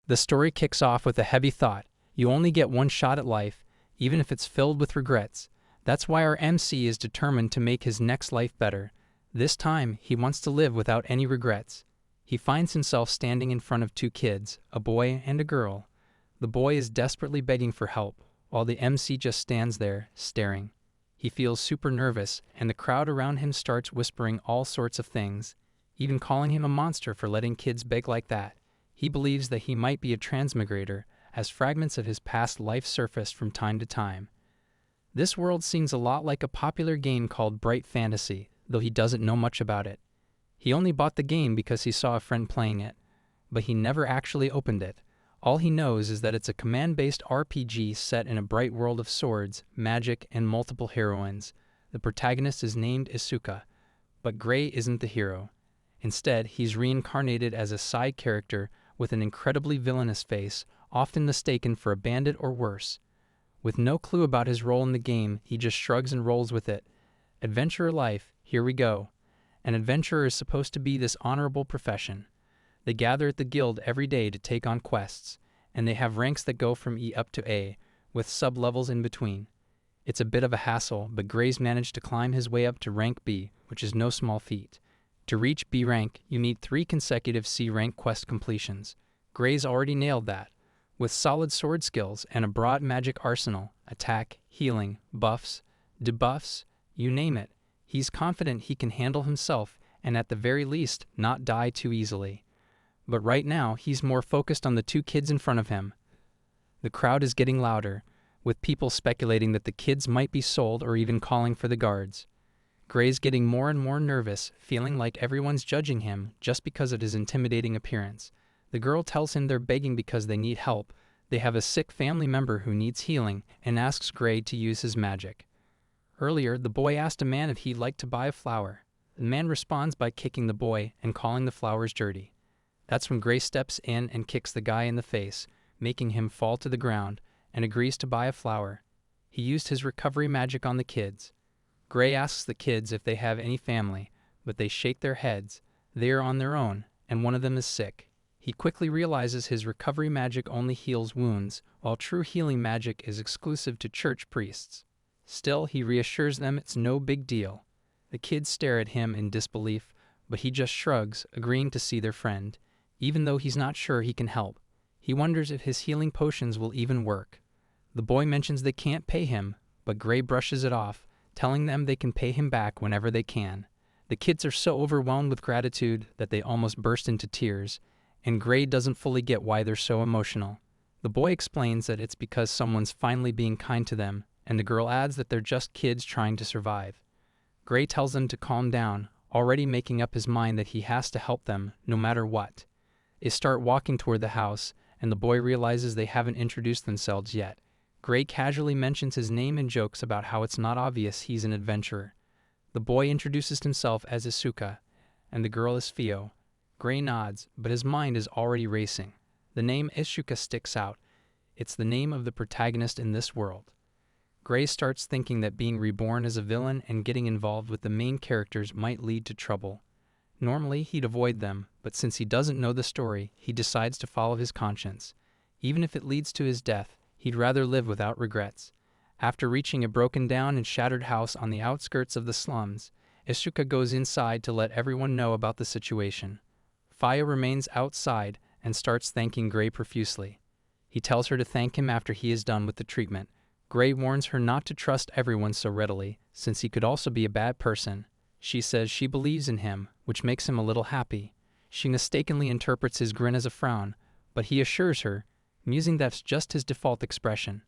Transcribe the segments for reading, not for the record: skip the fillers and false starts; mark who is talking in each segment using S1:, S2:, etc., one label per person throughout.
S1: The story kicks off with a heavy thought. You only get one shot at life, even if it's filled with regrets. That's why our MC is determined to make his next life better. This time, he wants to live without any regrets. He finds himself standing in front of two kids, a boy and a girl. The boy is desperately begging for help, while the MC just stands there, staring. He feels super nervous, and the crowd around him starts whispering all sorts of things, even calling him a monster for letting kids beg like that. He believes that he might be a transmigrator, as fragments of his past life surface from time to time. This world seems a lot like a popular game called Bright Fantasy, though he doesn't know much about it. He only bought the game because he saw a friend playing it, but he never actually opened it. All he knows is that it's a command-based RPG set in a bright world of swords, magic, and multiple heroines. The protagonist is named Isuka, but Gray isn't the hero. Instead, he's reincarnated as a side character with an incredibly villainous face, often mistaken for a bandit or worse. With no clue about his role in the game, he just shrugs and rolls with it. Adventurer life, here we go. An adventurer is supposed to be this honorable profession. They gather at the guild every day to take on quests, and they have ranks that go from E up to A, with sub-levels in between. It's a bit of a hassle, but Gray's managed to climb his way up to rank B, which is no small feat. To reach B rank, you need 3 consecutive C rank quest completions. Gray's already nailed that. With solid sword skills and a broad magic arsenal, attack, healing, buffs, debuffs, you name it, he's confident he can handle himself and at the very least not die too easily. But right now, he's more focused on the 2 kids in front of him. The crowd is getting louder, with people speculating that the kids might be sold or even calling for the guards. Gray's getting more and more nervous, feeling like everyone's judging him just because of his intimidating appearance. The girl tells him they're begging because they need help. They have a sick family member who needs healing and asks Gray to use his magic. Earlier, the boy asked a man if he'd like to buy a flower. The man responds by kicking the boy and calling the flowers dirty. That's when Gray steps in and kicks the guy in the face, making him fall to the ground, and agrees to buy a flower. He used his recovery magic on the kids. Gray asks the kids if they have any family, but they shake their heads. They are on their own, and one of them is sick. He quickly realizes his recovery magic only heals wounds, while true healing magic is exclusive to church priests. Still, he reassures them it's no big deal. The kids stare at him in disbelief, but he just shrugs, agreeing to see their friend. Even though he's not sure he can help, he wonders if his healing potions will even work. The boy mentions they can't pay him, but Gray brushes it off, telling them they can pay him back whenever they can. The kids are so overwhelmed with gratitude that they almost burst into tears, and Gray doesn't fully get why they're so emotional. The boy explains that it's because someone's finally being kind to them, and the girl adds that they're just kids trying to survive. Gray tells them to calm down, already making up his mind that he has to help them no matter what. They start walking toward the house, and the boy realizes they haven't introduced themselves yet. Gray casually mentions his name and jokes about how it's not obvious he's an adventurer. The boy introduces himself as Isuka, and the girl is Fio. Gray nods, but his mind is already racing. The name Isuka sticks out. It's the name of the protagonist in this world. Gray starts thinking that being reborn as a villain and getting involved with the main characters might lead to trouble. Normally, he'd avoid them, but since he doesn't know the story, he decides to follow his conscience. Even if it leads to his death, he'd rather live without regrets. After reaching a broken down and shattered house on the outskirts of the slums, Isuka goes inside to let everyone know about the situation. Faya remains outside and starts thanking Gray profusely. He tells her to thank him after he is done with the treatment. Gray warns her not to trust everyone so readily, since he could also be a bad person. She says she believes in him, which makes him a little happy. She mistakenly interprets his grin as a frown, but he assures her, musing that's just his default expression.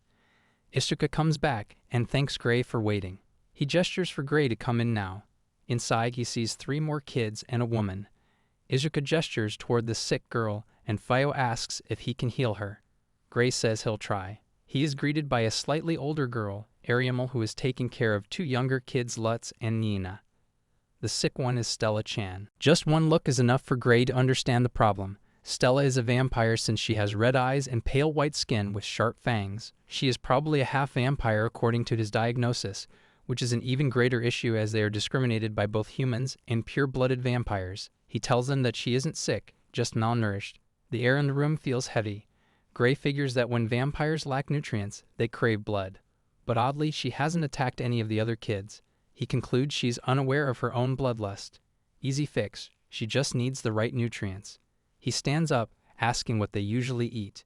S1: Isuka comes back and thanks Gray for waiting. He gestures for Gray to come in now. Inside, he sees 3 more kids and a woman. Isuka gestures toward the sick girl, and Fio asks if he can heal her. Gray says he'll try. He is greeted by a slightly older girl, Ariamel, who is taking care of 2 younger kids, Lutz and Nina. The sick one is Stella Chan. Just one look is enough for Gray to understand the problem. Stella is a vampire since she has red eyes and pale white skin with sharp fangs. She is probably a half-vampire according to his diagnosis, which is an even greater issue as they are discriminated by both humans and pure-blooded vampires. He tells them that she isn't sick, just malnourished. The air in the room feels heavy. Gray figures that when vampires lack nutrients, they crave blood. But oddly, she hasn't attacked any of the other kids. He concludes she's unaware of her own bloodlust. Easy fix, she just needs the right nutrients. He stands up, asking what they usually eat.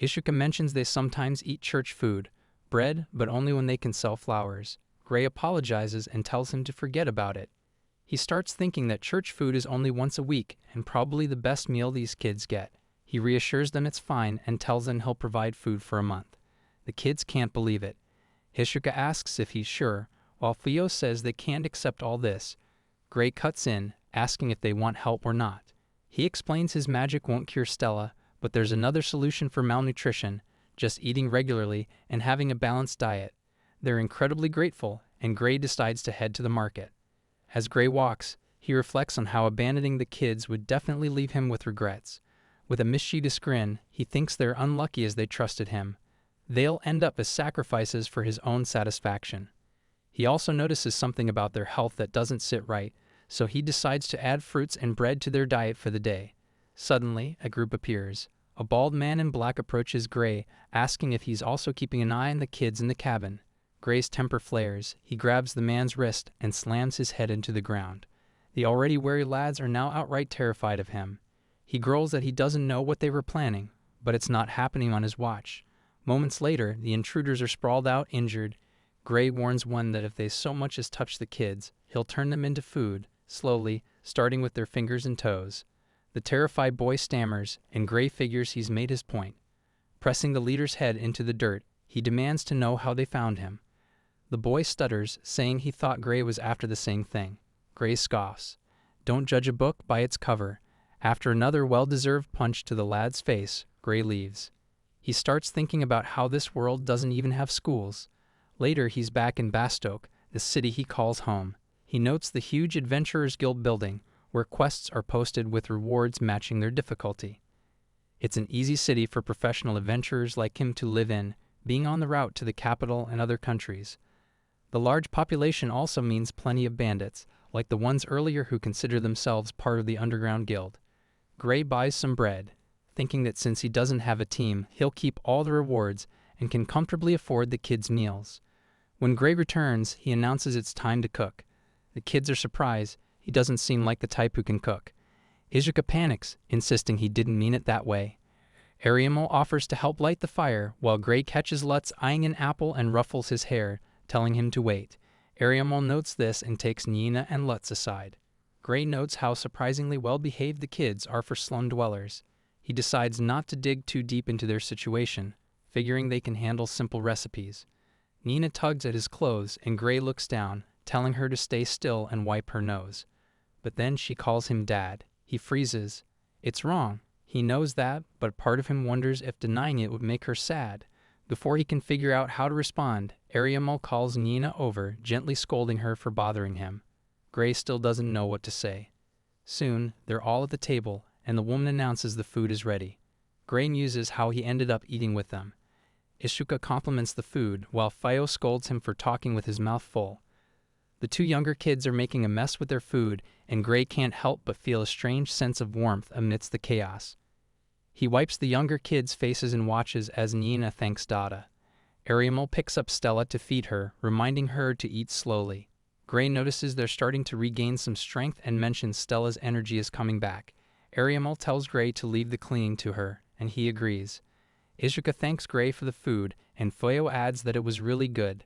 S1: Isuka mentions they sometimes eat church food, bread, but only when they can sell flowers. Gray apologizes and tells him to forget about it. He starts thinking that church food is only once a week and probably the best meal these kids get. He reassures them it's fine and tells them he'll provide food for a month. The kids can't believe it. Isuka asks if he's sure, while Theo says they can't accept all this. Gray cuts in, asking if they want help or not. He explains his magic won't cure Stella, but there's another solution for malnutrition, just eating regularly and having a balanced diet. They're incredibly grateful, and Gray decides to head to the market. As Gray walks, he reflects on how abandoning the kids would definitely leave him with regrets. With a mischievous grin, he thinks they're unlucky as they trusted him. They'll end up as sacrifices for his own satisfaction. He also notices something about their health that doesn't sit right, so he decides to add fruits and bread to their diet for the day. Suddenly, a group appears. A bald man in black approaches Gray, asking if he's also keeping an eye on the kids in the cabin. Gray's temper flares. He grabs the man's wrist and slams his head into the ground. The already wary lads are now outright terrified of him. He growls that he doesn't know what they were planning, but it's not happening on his watch. Moments later, the intruders are sprawled out, injured. Gray warns one that if they so much as touch the kids, he'll turn them into food, slowly, starting with their fingers and toes. The terrified boy stammers, and Gray figures he's made his point. Pressing the leader's head into the dirt, he demands to know how they found him. The boy stutters, saying he thought Gray was after the same thing. Gray scoffs. Don't judge a book by its cover. After another well-deserved punch to the lad's face, Gray leaves. He starts thinking about how this world doesn't even have schools. Later, he's back in Bastoke, the city he calls home. He notes the huge Adventurers Guild building, where quests are posted with rewards matching their difficulty. It's an easy city for professional adventurers like him to live in, being on the route to the capital and other countries. The large population also means plenty of bandits, like the ones earlier who consider themselves part of the underground guild. Gray buys some bread, thinking that since he doesn't have a team, he'll keep all the rewards and can comfortably afford the kids' meals. When Gray returns, he announces it's time to cook. The kids are surprised. He doesn't seem like the type who can cook. Isuka panics, insisting he didn't mean it that way. Ariamel offers to help light the fire, while Gray catches Lutz eyeing an apple and ruffles his hair, telling him to wait. Ariamel notes this and takes Nina and Lutz aside. Gray notes how surprisingly well-behaved the kids are for slum dwellers. He decides not to dig too deep into their situation, figuring they can handle simple recipes. Nina tugs at his clothes and Gray looks down, telling her to stay still and wipe her nose. But then she calls him Dad. He freezes. It's wrong. He knows that, but part of him wonders if denying it would make her sad. Before he can figure out how to respond, Ariamel calls Nina over, gently scolding her for bothering him. Gray still doesn't know what to say. Soon, they're all at the table, and the woman announces the food is ready. Gray muses how he ended up eating with them. Isuka compliments the food, while Theo scolds him for talking with his mouth full. The two younger kids are making a mess with their food, and Gray can't help but feel a strange sense of warmth amidst the chaos. He wipes the younger kids' faces and watches as Nina thanks Dada. Ariamel picks up Stella to feed her, reminding her to eat slowly. Gray notices they're starting to regain some strength and mentions Stella's energy is coming back. Ariamel tells Gray to leave the cleaning to her, and he agrees. Isuka thanks Gray for the food, and Theo adds that it was really good.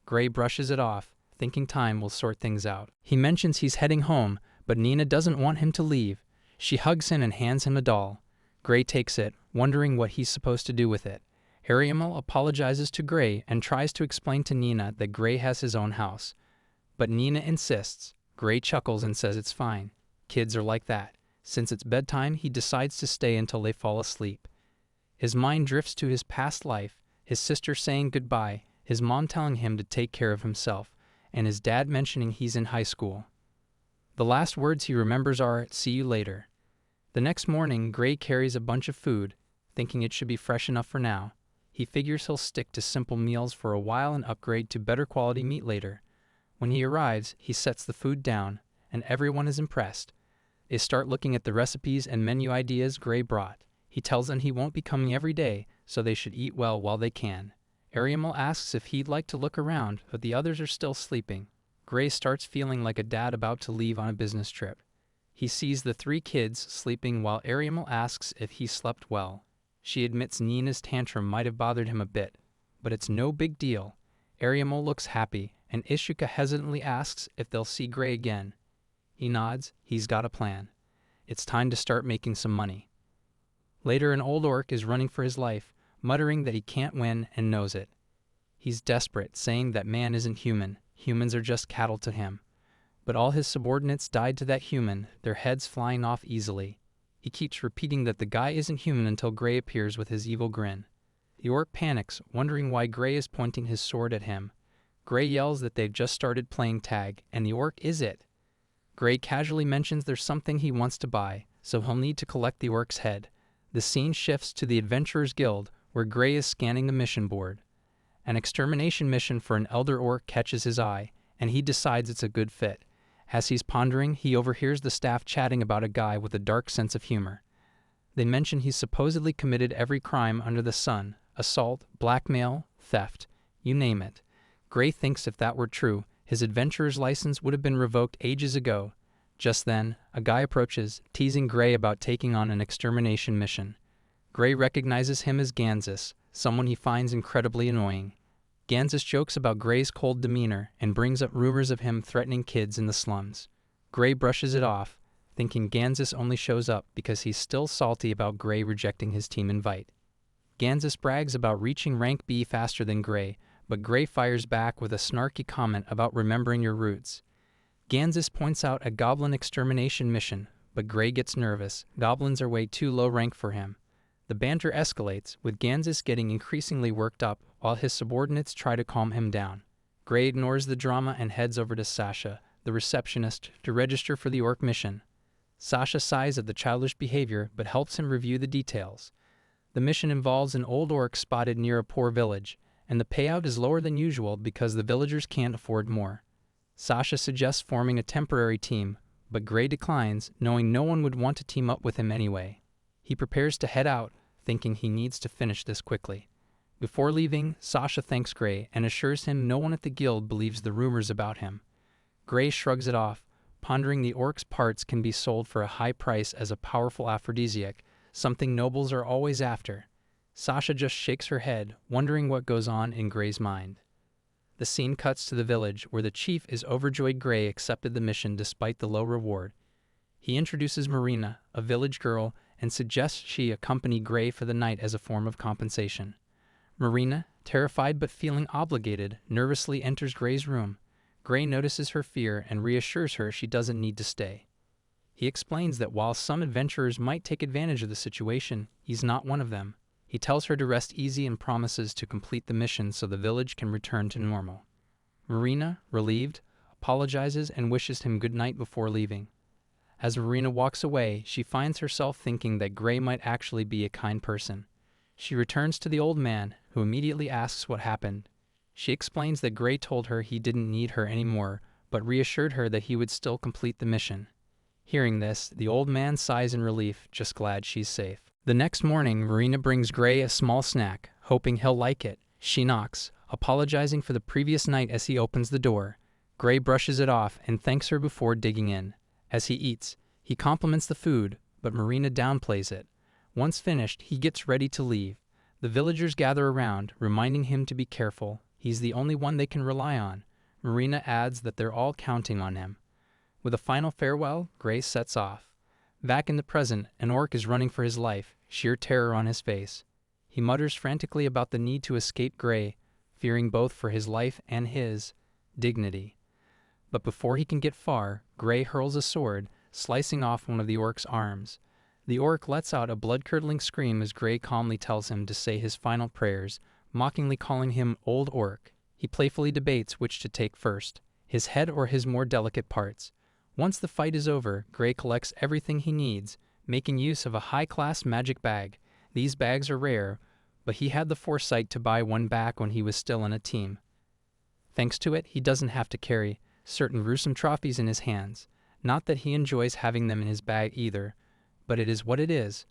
S1: Gray brushes it off, thinking time will sort things out. He mentions he's heading home, but Nina doesn't want him to leave. She hugs him and hands him a doll. Gray takes it, wondering what he's supposed to do with it. Ariamel apologizes to Gray and tries to explain to Nina that Gray has his own house. But Nina insists. Gray chuckles and says it's fine. Kids are like that. Since it's bedtime, he decides to stay until they fall asleep. His mind drifts to his past life, his sister saying goodbye, his mom telling him to take care of himself, and his dad mentioning he's in high school. The last words he remembers are, "See you later." The next morning, Gray carries a bunch of food, thinking it should be fresh enough for now. He figures he'll stick to simple meals for a while and upgrade to better quality meat later. When he arrives, he sets the food down, and everyone is impressed. They start looking at the recipes and menu ideas Gray brought. He tells them he won't be coming every day, so they should eat well while they can. Ariel asks if he'd like to look around, but the others are still sleeping. Gray starts feeling like a dad about to leave on a business trip. He sees the 3 kids sleeping while Ariel asks if he slept well. She admits Nina's tantrum might have bothered him a bit, but it's no big deal. Ariel looks happy, and Isuka hesitantly asks if they'll see Gray again. He nods. He's got a plan. It's time to start making some money. Later, an old orc is running for his life, muttering that he can't win and knows it. He's desperate, saying that man isn't human. Humans are just cattle to him. But all his subordinates died to that human, their heads flying off easily. He keeps repeating that the guy isn't human until Gray appears with his evil grin. The orc panics, wondering why Gray is pointing his sword at him. Gray yells that they've just started playing tag, and the orc is it. Gray casually mentions there's something he wants to buy, so he'll need to collect the orc's head. The scene shifts to the Adventurers Guild, where Gray is scanning the mission board. An extermination mission for an elder orc catches his eye, and he decides it's a good fit. As he's pondering, he overhears the staff chatting about a guy with a dark sense of humor. They mention he's supposedly committed every crime under the sun: assault, blackmail, theft, you name it. Gray thinks if that were true, his adventurer's license would have been revoked ages ago. Just then, a guy approaches, teasing Gray about taking on an extermination mission. Gray recognizes him as Ganzus, someone he finds incredibly annoying. Ganzus jokes about Gray's cold demeanor and brings up rumors of him threatening kids in the slums. Gray brushes it off, thinking Ganzus only shows up because he's still salty about Gray rejecting his team invite. Ganzus brags about reaching rank B faster than Gray, but Gray fires back with a snarky comment about remembering your roots. Ganzus points out a goblin extermination mission, but Gray gets nervous. Goblins are way too low rank for him. The banter escalates, with Ganzus getting increasingly worked up while his subordinates try to calm him down. Gray ignores the drama and heads over to Sasha, the receptionist, to register for the orc mission. Sasha sighs at the childish behavior but helps him review the details. The mission involves an old orc spotted near a poor village, and the payout is lower than usual because the villagers can't afford more. Sasha suggests forming a temporary team, but Gray declines, knowing no one would want to team up with him anyway. He prepares to head out, thinking he needs to finish this quickly. Before leaving, Sasha thanks Gray and assures him no one at the guild believes the rumors about him. Gray shrugs it off, pondering the orc's parts can be sold for a high price as a powerful aphrodisiac, something nobles are always after. Sasha just shakes her head, wondering what goes on in Gray's mind. The scene cuts to the village, where the chief is overjoyed Gray accepted the mission despite the low reward. He introduces Marina, a village girl, and suggests she accompany Gray for the night as a form of compensation. Marina, terrified but feeling obligated, nervously enters Gray's room. Gray notices her fear and reassures her she doesn't need to stay. He explains that while some adventurers might take advantage of the situation, he's not one of them. He tells her to rest easy and promises to complete the mission so the village can return to normal. Marina, relieved, apologizes and wishes him good night before leaving. As Marina walks away, she finds herself thinking that Gray might actually be a kind person. She returns to the old man, who immediately asks what happened. She explains that Gray told her he didn't need her anymore, but reassured her that he would still complete the mission. Hearing this, the old man sighs in relief, just glad she's safe. The next morning, Marina brings Gray a small snack, hoping he'll like it. She knocks, apologizing for the previous night as he opens the door. Gray brushes it off and thanks her before digging in. As he eats, he compliments the food, but Marina downplays it. Once finished, he gets ready to leave. The villagers gather around, reminding him to be careful. He's the only one they can rely on. Marina adds that they're all counting on him. With a final farewell, Gray sets off. Back in the present, an orc is running for his life, sheer terror on his face. He mutters frantically about the need to escape Gray, fearing both for his life and his dignity. But before he can get far, Gray hurls a sword, slicing off one of the orc's arms. The orc lets out a blood-curdling scream as Gray calmly tells him to say his final prayers, mockingly calling him Old Orc. He playfully debates which to take first, his head or his more delicate parts. Once the fight is over, Gray collects everything he needs, making use of a high-class magic bag. These bags are rare, but he had the foresight to buy one back when he was still in a team. Thanks to it, he doesn't have to carry certain gruesome trophies in his hands. Not that he enjoys having them in his bag either, but it is what it is.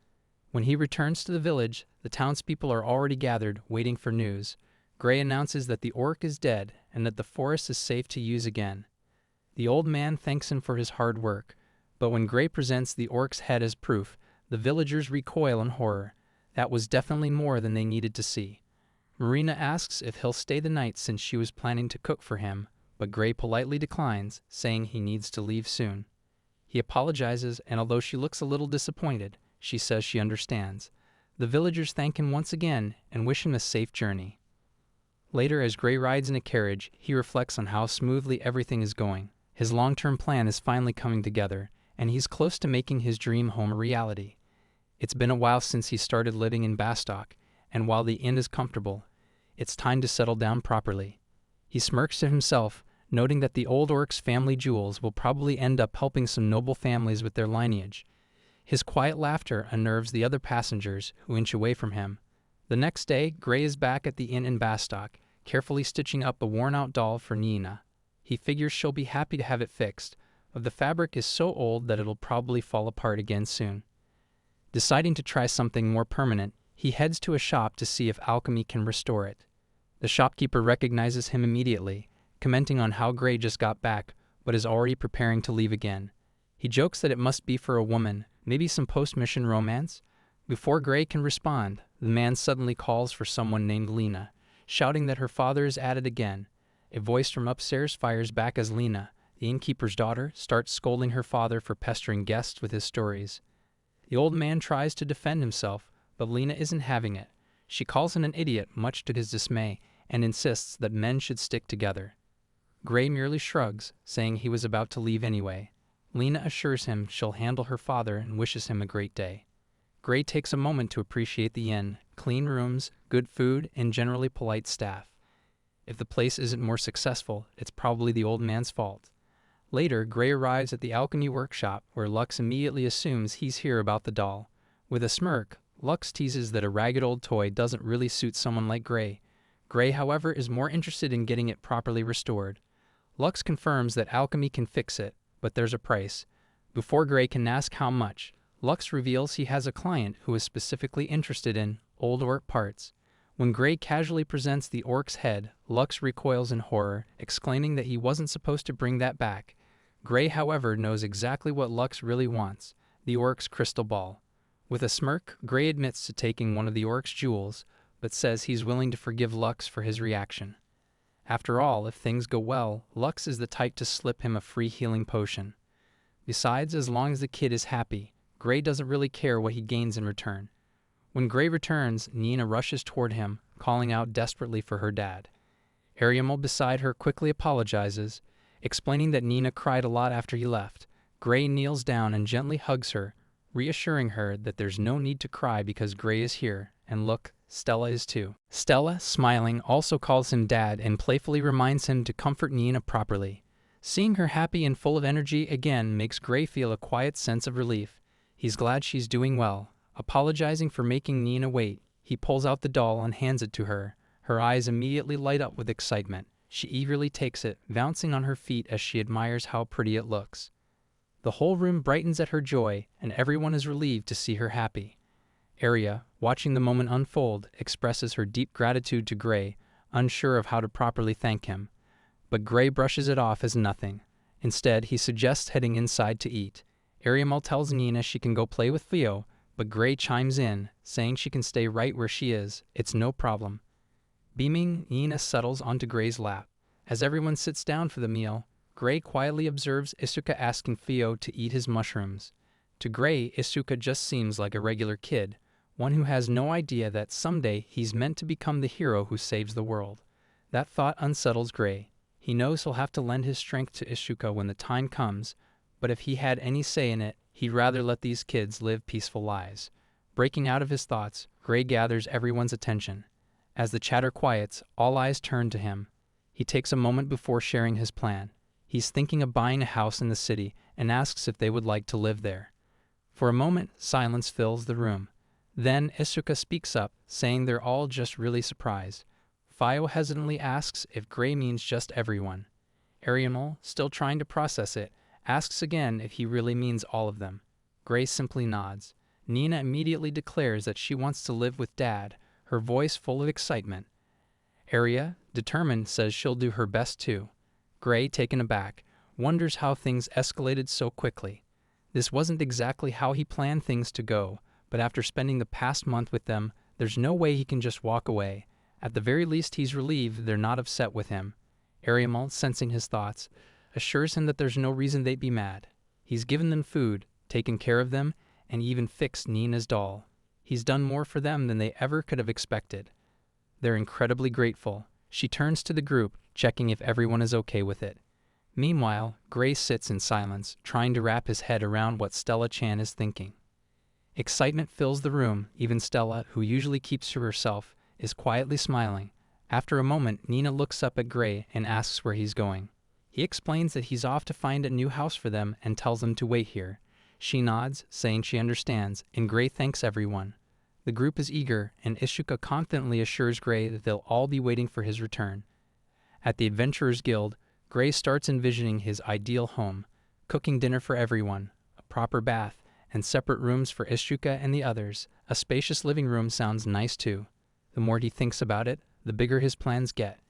S1: When he returns to the village, the townspeople are already gathered, waiting for news. Gray announces that the orc is dead and that the forest is safe to use again. The old man thanks him for his hard work, but when Gray presents the orc's head as proof, the villagers recoil in horror. That was definitely more than they needed to see. Marina asks if he'll stay the night since she was planning to cook for him, but Gray politely declines, saying he needs to leave soon. He apologizes, and although she looks a little disappointed, she says she understands. The villagers thank him once again and wish him a safe journey. Later, as Gray rides in a carriage, he reflects on how smoothly everything is going. His long-term plan is finally coming together, and he's close to making his dream home a reality. It's been a while since he started living in Bastoke, and while the inn is comfortable, it's time to settle down properly. He smirks to himself, noting that the old orc's family jewels will probably end up helping some noble families with their lineage. His quiet laughter unnerves the other passengers, who inch away from him. The next day, Gray is back at the inn in Bastoke, carefully stitching up a worn-out doll for Nina. He figures she'll be happy to have it fixed, but the fabric is so old that it'll probably fall apart again soon. Deciding to try something more permanent, he heads to a shop to see if alchemy can restore it. The shopkeeper recognizes him immediately, commenting on how Gray just got back, but is already preparing to leave again. He jokes that it must be for a woman, maybe some post-mission romance. Before Gray can respond, the man suddenly calls for someone named Lena, shouting that her father is at it again. A voice from upstairs fires back as Lena, the innkeeper's daughter, starts scolding her father for pestering guests with his stories. The old man tries to defend himself, but Lena isn't having it. She calls him an idiot, much to his dismay, and insists that men should stick together. Gray merely shrugs, saying he was about to leave anyway. Lena assures him she'll handle her father and wishes him a great day. Gray takes a moment to appreciate the inn, clean rooms, good food, and generally polite staff. If the place isn't more successful, it's probably the old man's fault. Later, Gray arrives at the alchemy workshop, where Lux immediately assumes he's here about the doll. With a smirk, Lux teases that a ragged old toy doesn't really suit someone like Gray. Gray, however, is more interested in getting it properly restored. Lux confirms that alchemy can fix it, but there's a price. Before Gray can ask how much, Lux reveals he has a client who is specifically interested in old orc parts. When Gray casually presents the orc's head, Lux recoils in horror, exclaiming that he wasn't supposed to bring that back. Gray, however, knows exactly what Lux really wants, the orc's crystal ball. With a smirk, Gray admits to taking one of the orc's jewels, but says he's willing to forgive Lux for his reaction. After all, if things go well, Lux is the type to slip him a free healing potion. Besides, as long as the kid is happy, Gray doesn't really care what he gains in return. When Gray returns, Nina rushes toward him, calling out desperately for her dad. Ariel beside her quickly apologizes, explaining that Nina cried a lot after he left. Gray kneels down and gently hugs her, reassuring her that there's no need to cry because Gray is here, and look, Stella is too. Stella, smiling, also calls him dad and playfully reminds him to comfort Nina properly. Seeing her happy and full of energy again makes Gray feel a quiet sense of relief. He's glad she's doing well. Apologizing for making Nina wait, he pulls out the doll and hands it to her. Her eyes immediately light up with excitement. She eagerly takes it, bouncing on her feet as she admires how pretty it looks. The whole room brightens at her joy, and everyone is relieved to see her happy. Arya, watching the moment unfold, expresses her deep gratitude to Gray, unsure of how to properly thank him. But Gray brushes it off as nothing. Instead, he suggests heading inside to eat. Ariel tells Nina she can go play with Theo, but Gray chimes in, saying she can stay right where she is. It's no problem. Beaming, Nina settles onto Gray's lap. As everyone sits down for the meal, Gray quietly observes Isuka asking Theo to eat his mushrooms. To Gray, Isuka just seems like a regular kid, one who has no idea that someday he's meant to become the hero who saves the world. That thought unsettles Gray. He knows he'll have to lend his strength to Isuka when the time comes, but if he had any say in it, he'd rather let these kids live peaceful lives. Breaking out of his thoughts, Gray gathers everyone's attention. As the chatter quiets, all eyes turn to him. He takes a moment before sharing his plan. He's thinking of buying a house in the city and asks if they would like to live there. For a moment, silence fills the room. Then Isuka speaks up, saying they're all just really surprised. Theo hesitantly asks if Gray means just everyone. Ariel, still trying to process it, asks again if he really means all of them. Gray simply nods. Nina immediately declares that she wants to live with Dad, her voice full of excitement. Arya, determined, says she'll do her best too. Gray, taken aback, wonders how things escalated so quickly. This wasn't exactly how he planned things to go, but after spending the past month with them, there's no way he can just walk away. At the very least, he's relieved they're not upset with him. Ariamal, sensing his thoughts, assures him that there's no reason they'd be mad. He's given them food, taken care of them, and even fixed Nina's doll. He's done more for them than they ever could have expected. They're incredibly grateful. She turns to the group, checking if everyone is okay with it. Meanwhile, Gray sits in silence, trying to wrap his head around what Stella Chan is thinking. Excitement fills the room. Even Stella, who usually keeps to herself, is quietly smiling. After a moment, Nina looks up at Gray and asks where he's going. He explains that he's off to find a new house for them and tells them to wait here. She nods, saying she understands, and Gray thanks everyone. The group is eager, and Isuka confidently assures Gray that they'll all be waiting for his return. At the Adventurers Guild, Gray starts envisioning his ideal home, cooking dinner for everyone, a proper bath, and separate rooms for Isuka and the others. A spacious living room sounds nice too. The more he thinks about it, the bigger his plans get.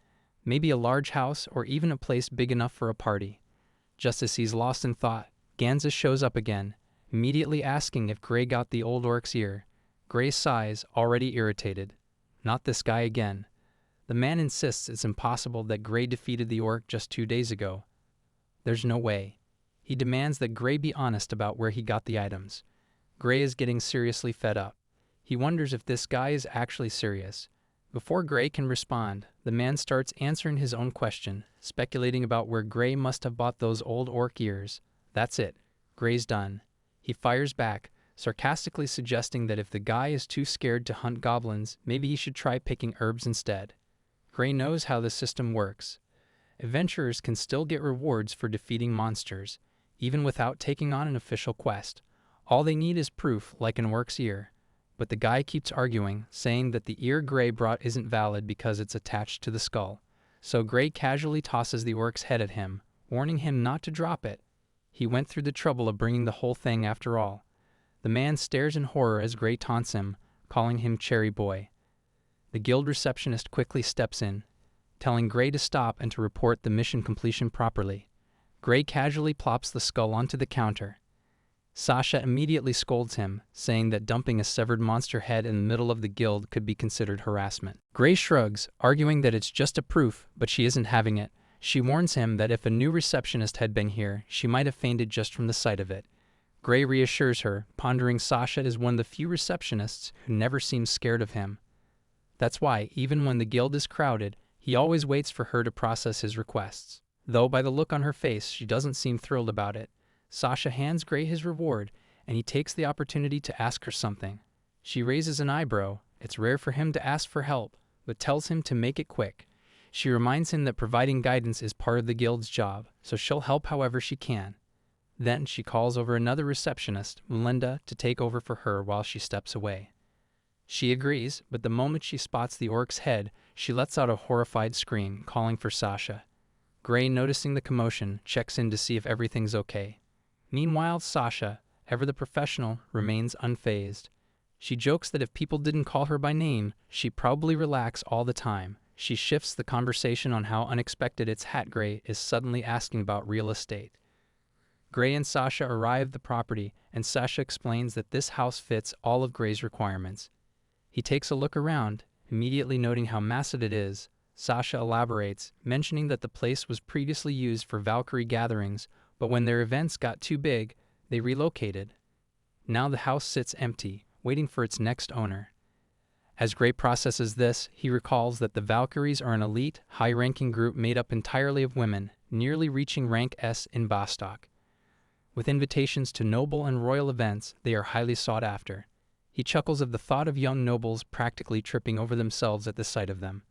S1: Maybe a large house or even a place big enough for a party. Just as he's lost in thought, Ganzus shows up again, immediately asking if Gray got the old orc's ear. Gray sighs, already irritated. Not this guy again. The man insists it's impossible that Gray defeated the orc just 2 days ago. There's no way. He demands that Gray be honest about where he got the items. Gray is getting seriously fed up. He wonders if this guy is actually serious. Before Gray can respond, the man starts answering his own question, speculating about where Gray must have bought those old orc ears. That's it. Gray's done. He fires back, sarcastically suggesting that if the guy is too scared to hunt goblins, maybe he should try picking herbs instead. Gray knows how the system works. Adventurers can still get rewards for defeating monsters, even without taking on an official quest. All they need is proof, like an orc's ear. But the guy keeps arguing, saying that the ear Gray brought isn't valid because it's attached to the skull. So Gray casually tosses the orc's head at him, warning him not to drop it. He went through the trouble of bringing the whole thing after all. The man stares in horror as Gray taunts him, calling him Cherry Boy. The guild receptionist quickly steps in, telling Gray to stop and to report the mission completion properly. Gray casually plops the skull onto the counter. Sasha immediately scolds him, saying that dumping a severed monster head in the middle of the guild could be considered harassment. Gray shrugs, arguing that it's just a proof, but she isn't having it. She warns him that if a new receptionist had been here, she might have fainted just from the sight of it. Gray reassures her, pondering Sasha is one of the few receptionists who never seems scared of him. That's why, even when the guild is crowded, he always waits for her to process his requests. Though by the look on her face, she doesn't seem thrilled about it. Sasha hands Gray his reward, and he takes the opportunity to ask her something. She raises an eyebrow. It's rare for him to ask for help, but tells him to make it quick. She reminds him that providing guidance is part of the guild's job, so she'll help however she can. Then she calls over another receptionist, Melinda, to take over for her while she steps away. She agrees, but the moment she spots the orc's head, she lets out a horrified scream, calling for Sasha. Gray, noticing the commotion, checks in to see if everything's okay. Meanwhile, Sasha, ever the professional, remains unfazed. She jokes that if people didn't call her by name, she'd probably relax all the time. She shifts the conversation on how unexpected it's hat Gray is suddenly asking about real estate. Gray and Sasha arrive at the property, and Sasha explains that this house fits all of Gray's requirements. He takes a look around, immediately noting how massive it is. Sasha elaborates, mentioning that the place was previously used for Valkyrie gatherings, but when their events got too big, they relocated. Now the house sits empty, waiting for its next owner. As Gray processes this, he recalls that the Valkyries are an elite, high-ranking group made up entirely of women, nearly reaching rank S in Bastoke. With invitations to noble and royal events, they are highly sought after. He chuckles at the thought of young nobles practically tripping over themselves at the sight of them.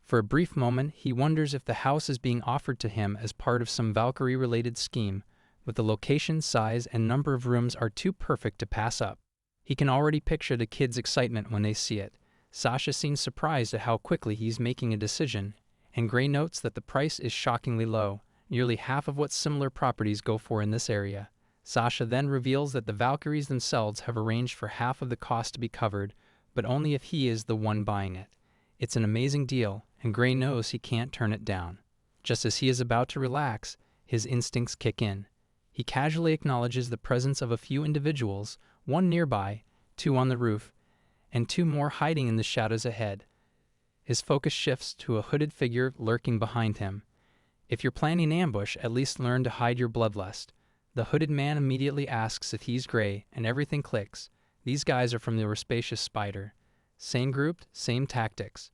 S1: For a brief moment, he wonders if the house is being offered to him as part of some Valkyrie-related scheme, but the location, size, and number of rooms are too perfect to pass up. He can already picture the kids' excitement when they see it. Sasha seems surprised at how quickly he's making a decision, and Gray notes that the price is shockingly low, nearly half of what similar properties go for in this area. Sasha then reveals that the Valkyries themselves have arranged for half of the cost to be covered, but only if he is the one buying it. It's an amazing deal, and Gray knows he can't turn it down. Just as he is about to relax, his instincts kick in. He casually acknowledges the presence of a few individuals, one nearby, two on the roof, and two more hiding in the shadows ahead. His focus shifts to a hooded figure lurking behind him. If you're planning an ambush, at least learn to hide your bloodlust. The hooded man immediately asks if he's Gray, and everything clicks. These guys are from the Respacious Spider. Same group, same tactics.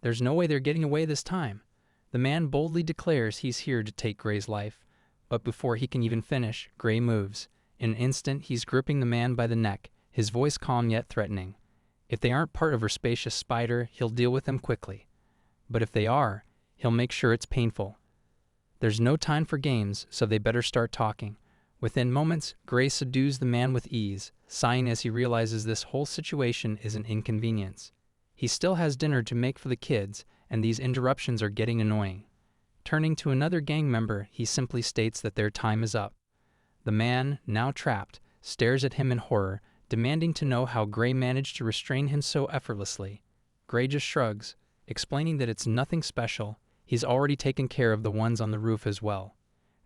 S1: There's no way they're getting away this time. The man boldly declares he's here to take Gray's life, but before he can even finish, Gray moves. In an instant, he's gripping the man by the neck, his voice calm yet threatening. If they aren't part of Respacious Spider, he'll deal with them quickly. But if they are, he'll make sure it's painful. There's no time for games, so they better start talking. Within moments, Gray subdues the man with ease, sighing as he realizes this whole situation is an inconvenience. He still has dinner to make for the kids, and these interruptions are getting annoying. Turning to another gang member, he simply states that their time is up. The man, now trapped, stares at him in horror, demanding to know how Gray managed to restrain him so effortlessly. Gray just shrugs, explaining that it's nothing special. He's already taken care of the ones on the roof as well.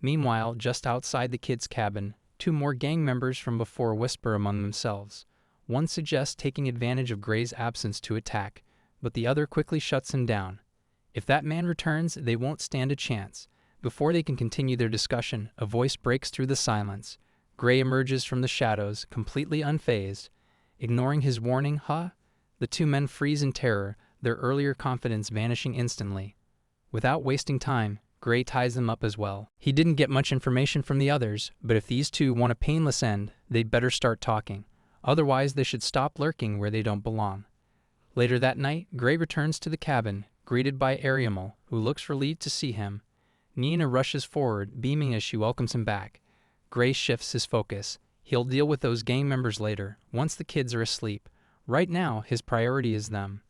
S1: Meanwhile, just outside the kids' cabin, two more gang members from before whisper among themselves. One suggests taking advantage of Gray's absence to attack, but the other quickly shuts him down. If that man returns, they won't stand a chance. Before they can continue their discussion, a voice breaks through the silence. Gray emerges from the shadows, completely unfazed. Ignoring his warning, "Huh?" The two men freeze in terror, their earlier confidence vanishing instantly. Without wasting time, Gray ties them up as well. He didn't get much information from the others, but if these two want a painless end, they'd better start talking. Otherwise, they should stop lurking where they don't belong. Later that night, Gray returns to the cabin, greeted by Ariamel, who looks relieved to see him. Nina rushes forward, beaming as she welcomes him back. Gray shifts his focus. He'll deal with those gang members later, once the kids are asleep. Right now, his priority is them.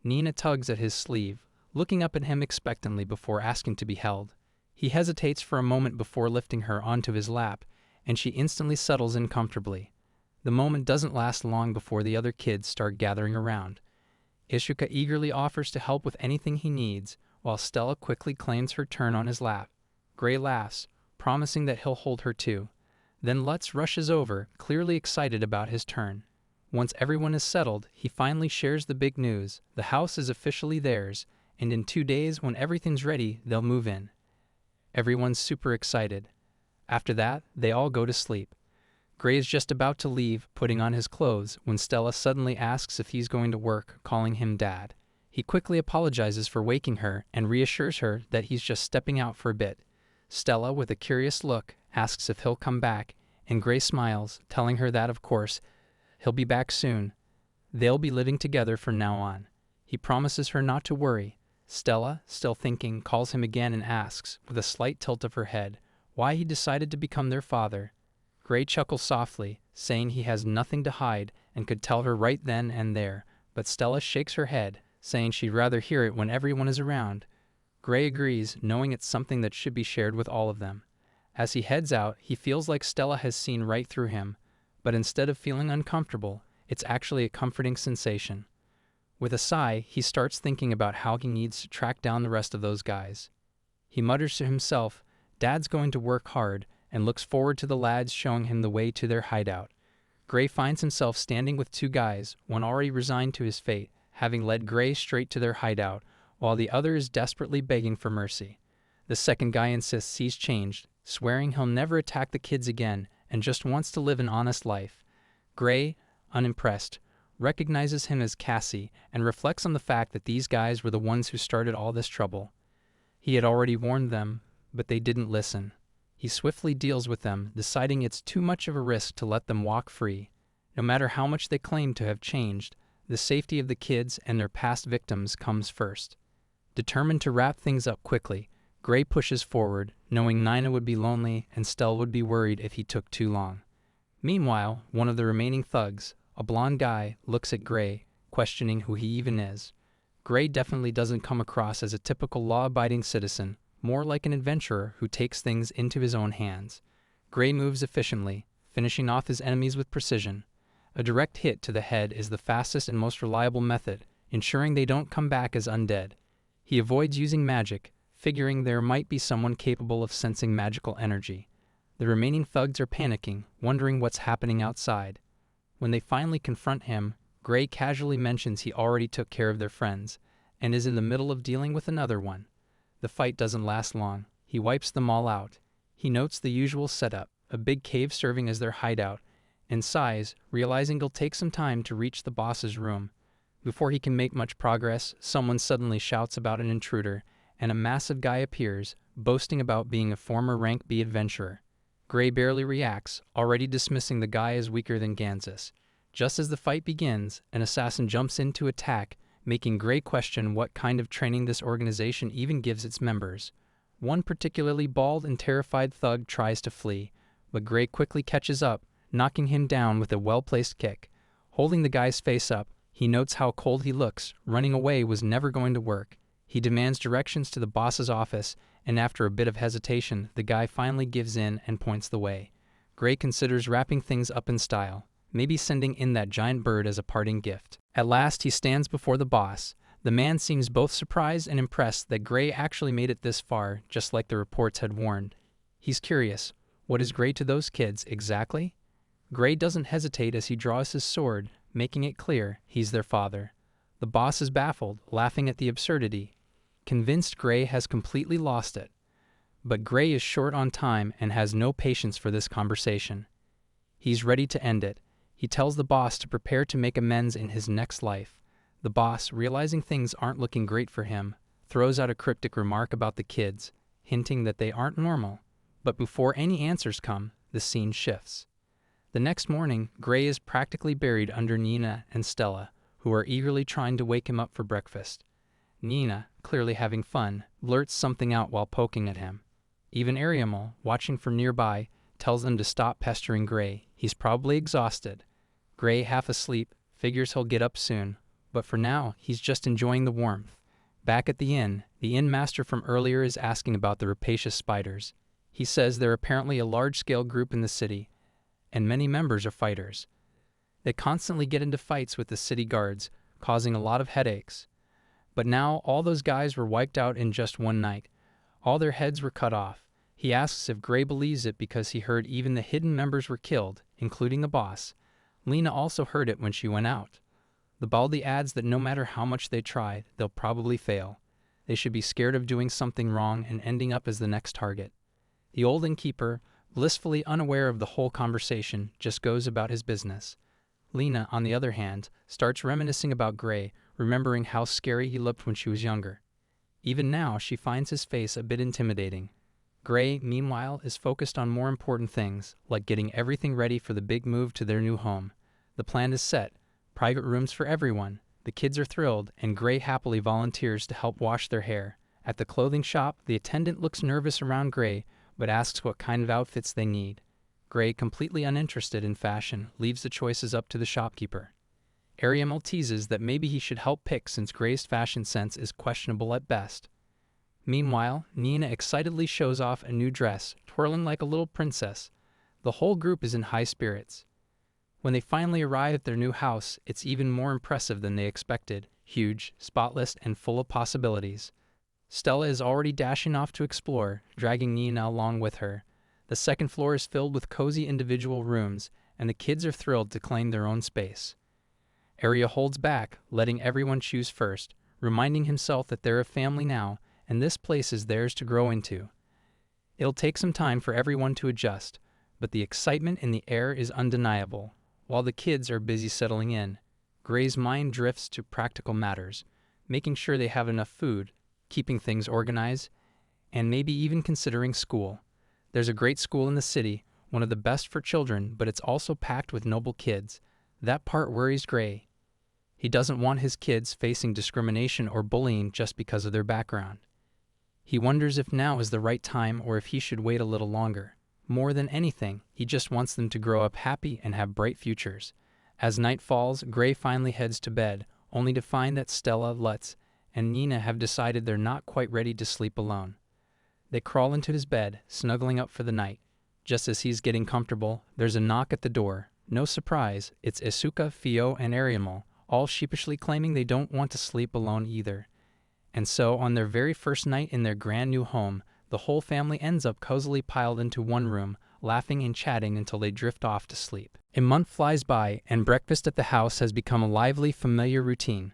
S1: Nina tugs at his sleeve, looking up at him expectantly before asking to be held. He hesitates for a moment before lifting her onto his lap, and she instantly settles in comfortably. The moment doesn't last long before the other kids start gathering around. Isuka eagerly offers to help with anything he needs, while Stella quickly claims her turn on his lap. Gray laughs, promising that he'll hold her too. Then Lutz rushes over, clearly excited about his turn. Once everyone is settled, he finally shares the big news. The house is officially theirs, and in 2 days, when everything's ready, they'll move in. Everyone's super excited. After that, they all go to sleep. Gray is just about to leave, putting on his clothes, when Stella suddenly asks if he's going to work, calling him Dad. He quickly apologizes for waking her and reassures her that he's just stepping out for a bit. Stella, with a curious look, asks if he'll come back, and Gray smiles, telling her that, of course, he'll be back soon. They'll be living together from now on. He promises her not to worry. Stella, still thinking, calls him again and asks, with a slight tilt of her head, why he decided to become their father. Gray chuckles softly, saying he has nothing to hide and could tell her right then and there, but Stella shakes her head, saying she'd rather hear it when everyone is around. Gray agrees, knowing it's something that should be shared with all of them. As he heads out, he feels like Stella has seen right through him, but instead of feeling uncomfortable, it's actually a comforting sensation. With a sigh, he starts thinking about how he needs to track down the rest of those guys. He mutters to himself, Dad's going to work hard, and looks forward to the lads showing him the way to their hideout. Gray finds himself standing with two guys, one already resigned to his fate, having led Gray straight to their hideout, while the other is desperately begging for mercy. The second guy insists he's changed, swearing he'll never attack the kids again and just wants to live an honest life. Gray, unimpressed, recognizes him as Cassie and reflects on the fact that these guys were the ones who started all this trouble. He had already warned them, but they didn't listen. He swiftly deals with them, deciding it's too much of a risk to let them walk free. No matter how much they claim to have changed, the safety of the kids and their past victims comes first. Determined to wrap things up quickly, Gray pushes forward, knowing Nina would be lonely and Stella would be worried if he took too long. Meanwhile, one of the remaining thugs, a blonde guy, looks at Gray, questioning who he even is. Gray definitely doesn't come across as a typical law-abiding citizen, more like an adventurer who takes things into his own hands. Gray moves efficiently, finishing off his enemies with precision. A direct hit to the head is the fastest and most reliable method, ensuring they don't come back as undead. He avoids using magic, figuring there might be someone capable of sensing magical energy. The remaining thugs are panicking, wondering what's happening outside. When they finally confront him, Gray casually mentions he already took care of their friends, and is in the middle of dealing with another one. The fight doesn't last long. He wipes them all out. He notes the usual setup, a big cave serving as their hideout, and sighs, realizing it'll take some time to reach the boss's room. Before he can make much progress, someone suddenly shouts about an intruder, and a massive guy appears, boasting about being a former rank B adventurer. Gray barely reacts, already dismissing the guy as weaker than Ganzus. Just as the fight begins, an assassin jumps in to attack, making Gray question what kind of training this organization even gives its members. One particularly bald and terrified thug tries to flee, but Gray quickly catches up, knocking him down with a well-placed kick. Holding the guy's face up, he notes how cold he looks. Running away was never going to work. He demands directions to the boss's office, and after a bit of hesitation, the guy finally gives in and points the way. Gray considers wrapping things up in style, maybe sending in that giant bird as a parting gift. At last, he stands before the boss. The man seems both surprised and impressed that Gray actually made it this far, just like the reports had warned. He's curious. What is Gray to those kids, exactly? Gray doesn't hesitate as he draws his sword, making it clear he's their father. The boss is baffled, laughing at the absurdity. Convinced, Gray has completely lost it. But Gray is short on time and has no patience for this conversation. He's ready to end it. He tells the boss to prepare to make amends in his next life. The boss, realizing things aren't looking great for him, throws out a cryptic remark about the kids, hinting that they aren't normal. But before any answers come, the scene shifts. The next morning, Gray is practically buried under Nina and Stella, who are eagerly trying to wake him up for breakfast. Nina, clearly having fun, blurts something out while poking at him. Even Ariamel, watching from nearby, tells them to stop pestering Gray. He's probably exhausted. Gray, half asleep, figures he'll get up soon, but for now, he's just enjoying the warmth. Back at the inn master from earlier is asking about the rapacious spiders. He says they're apparently a large-scale group in the city, and many members are fighters. They constantly get into fights with the city guards, causing a lot of headaches. But now all those guys were wiped out in just one night. All their heads were cut off. He asks if Gray believes it because he heard even the hidden members were killed, including the boss. Lena also heard it when she went out. The Baldy adds that no matter how much they try, they'll probably fail. They should be scared of doing something wrong and ending up as the next target. The old innkeeper, blissfully unaware of the whole conversation, just goes about his business. Lena, on the other hand, starts reminiscing about Gray, remembering how scary he looked when she was younger. Even now, she finds his face a bit intimidating. Gray, meanwhile, is focused on more important things, like getting everything ready for the big move to their new home. The plan is set. Private rooms for everyone. The kids are thrilled, and Gray happily volunteers to help wash their hair. At the clothing shop, the attendant looks nervous around Gray, but asks what kind of outfits they need. Gray, completely uninterested in fashion, leaves the choices up to the shopkeeper. Ariamel teases that maybe he should help pick since Gray's fashion sense is questionable at best. Meanwhile, Nina excitedly shows off a new dress, twirling like a little princess. The whole group is in high spirits. When they finally arrive at their new house, it's even more impressive than they expected, huge, spotless, and full of possibilities. Stella is already dashing off to explore, dragging Nina along with her. The second floor is filled with cozy individual rooms, and the kids are thrilled to claim their own space. Arya holds back, letting everyone choose first, reminding himself that they're a family now, and this place is theirs to grow into. It'll take some time for everyone to adjust, but the excitement in the air is undeniable. While the kids are busy settling in, Gray's mind drifts to practical matters, making sure they have enough food, keeping things organized, and maybe even considering school. There's a great school in the city, one of the best for children, but it's also packed with noble kids. That part worries Gray. He doesn't want his kids facing discrimination or bullying just because of their background. He wonders if now is the right time or if he should wait a little longer. More than anything, he just wants them to grow up happy and have bright futures. As night falls, Gray finally heads to bed, only to find that Stella, Lutz, and Nina have decided they're not quite ready to sleep alone. They crawl into his bed, snuggling up for the night. Just as he's getting comfortable, there's a knock at the door. No surprise, it's Isuka, Fio, and Ariamel, all sheepishly claiming they don't want to sleep alone either. And so, on their very first night in their grand new home, the whole family ends up cozily piled into one room, laughing and chatting until they drift off to sleep. A month flies by, and breakfast at the house has become a lively, familiar routine.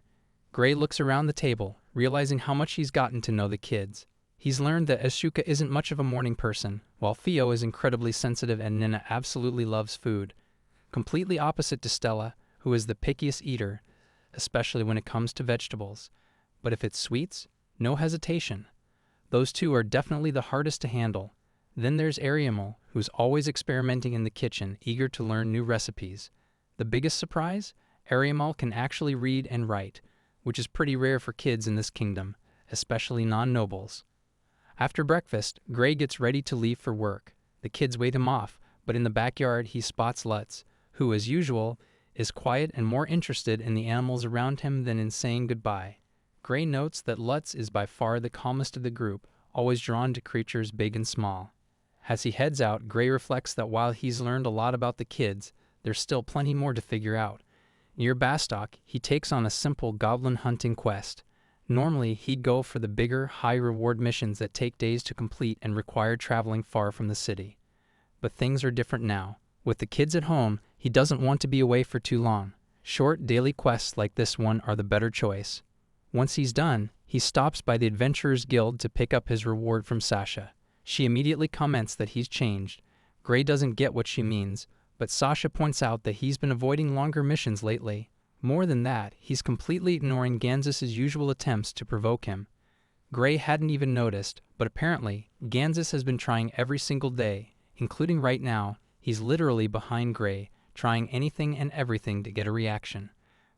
S1: Gray looks around the table, realizing how much he's gotten to know the kids. He's learned that Isuka isn't much of a morning person, while Fio is incredibly sensitive and Nina absolutely loves food. Completely opposite to Stella, who is the pickiest eater, especially when it comes to vegetables. But if it's sweets, no hesitation. Those two are definitely the hardest to handle. Then there's Ariamel, who's always experimenting in the kitchen, eager to learn new recipes. The biggest surprise? Ariamel can actually read and write, which is pretty rare for kids in this kingdom, especially non-nobles. After breakfast, Gray gets ready to leave for work. The kids wait him off, but in the backyard he spots Lutz, who, as usual, is quiet and more interested in the animals around him than in saying goodbye. Gray notes that Lutz is by far the calmest of the group, always drawn to creatures big and small. As he heads out, Gray reflects that while he's learned a lot about the kids, there's still plenty more to figure out. Near Bastoke, he takes on a simple goblin hunting quest. Normally, he'd go for the bigger, high-reward missions that take days to complete and require traveling far from the city. But things are different now. With the kids at home, he doesn't want to be away for too long. Short, daily quests like this one are the better choice. Once he's done, he stops by the Adventurers Guild to pick up his reward from Sasha. She immediately comments that he's changed. Gray doesn't get what she means, but Sasha points out that he's been avoiding longer missions lately. More than that, he's completely ignoring Ganzus' usual attempts to provoke him. Gray hadn't even noticed, but apparently, Ganzus has been trying every single day, including right now. He's literally behind Gray, trying anything and everything to get a reaction.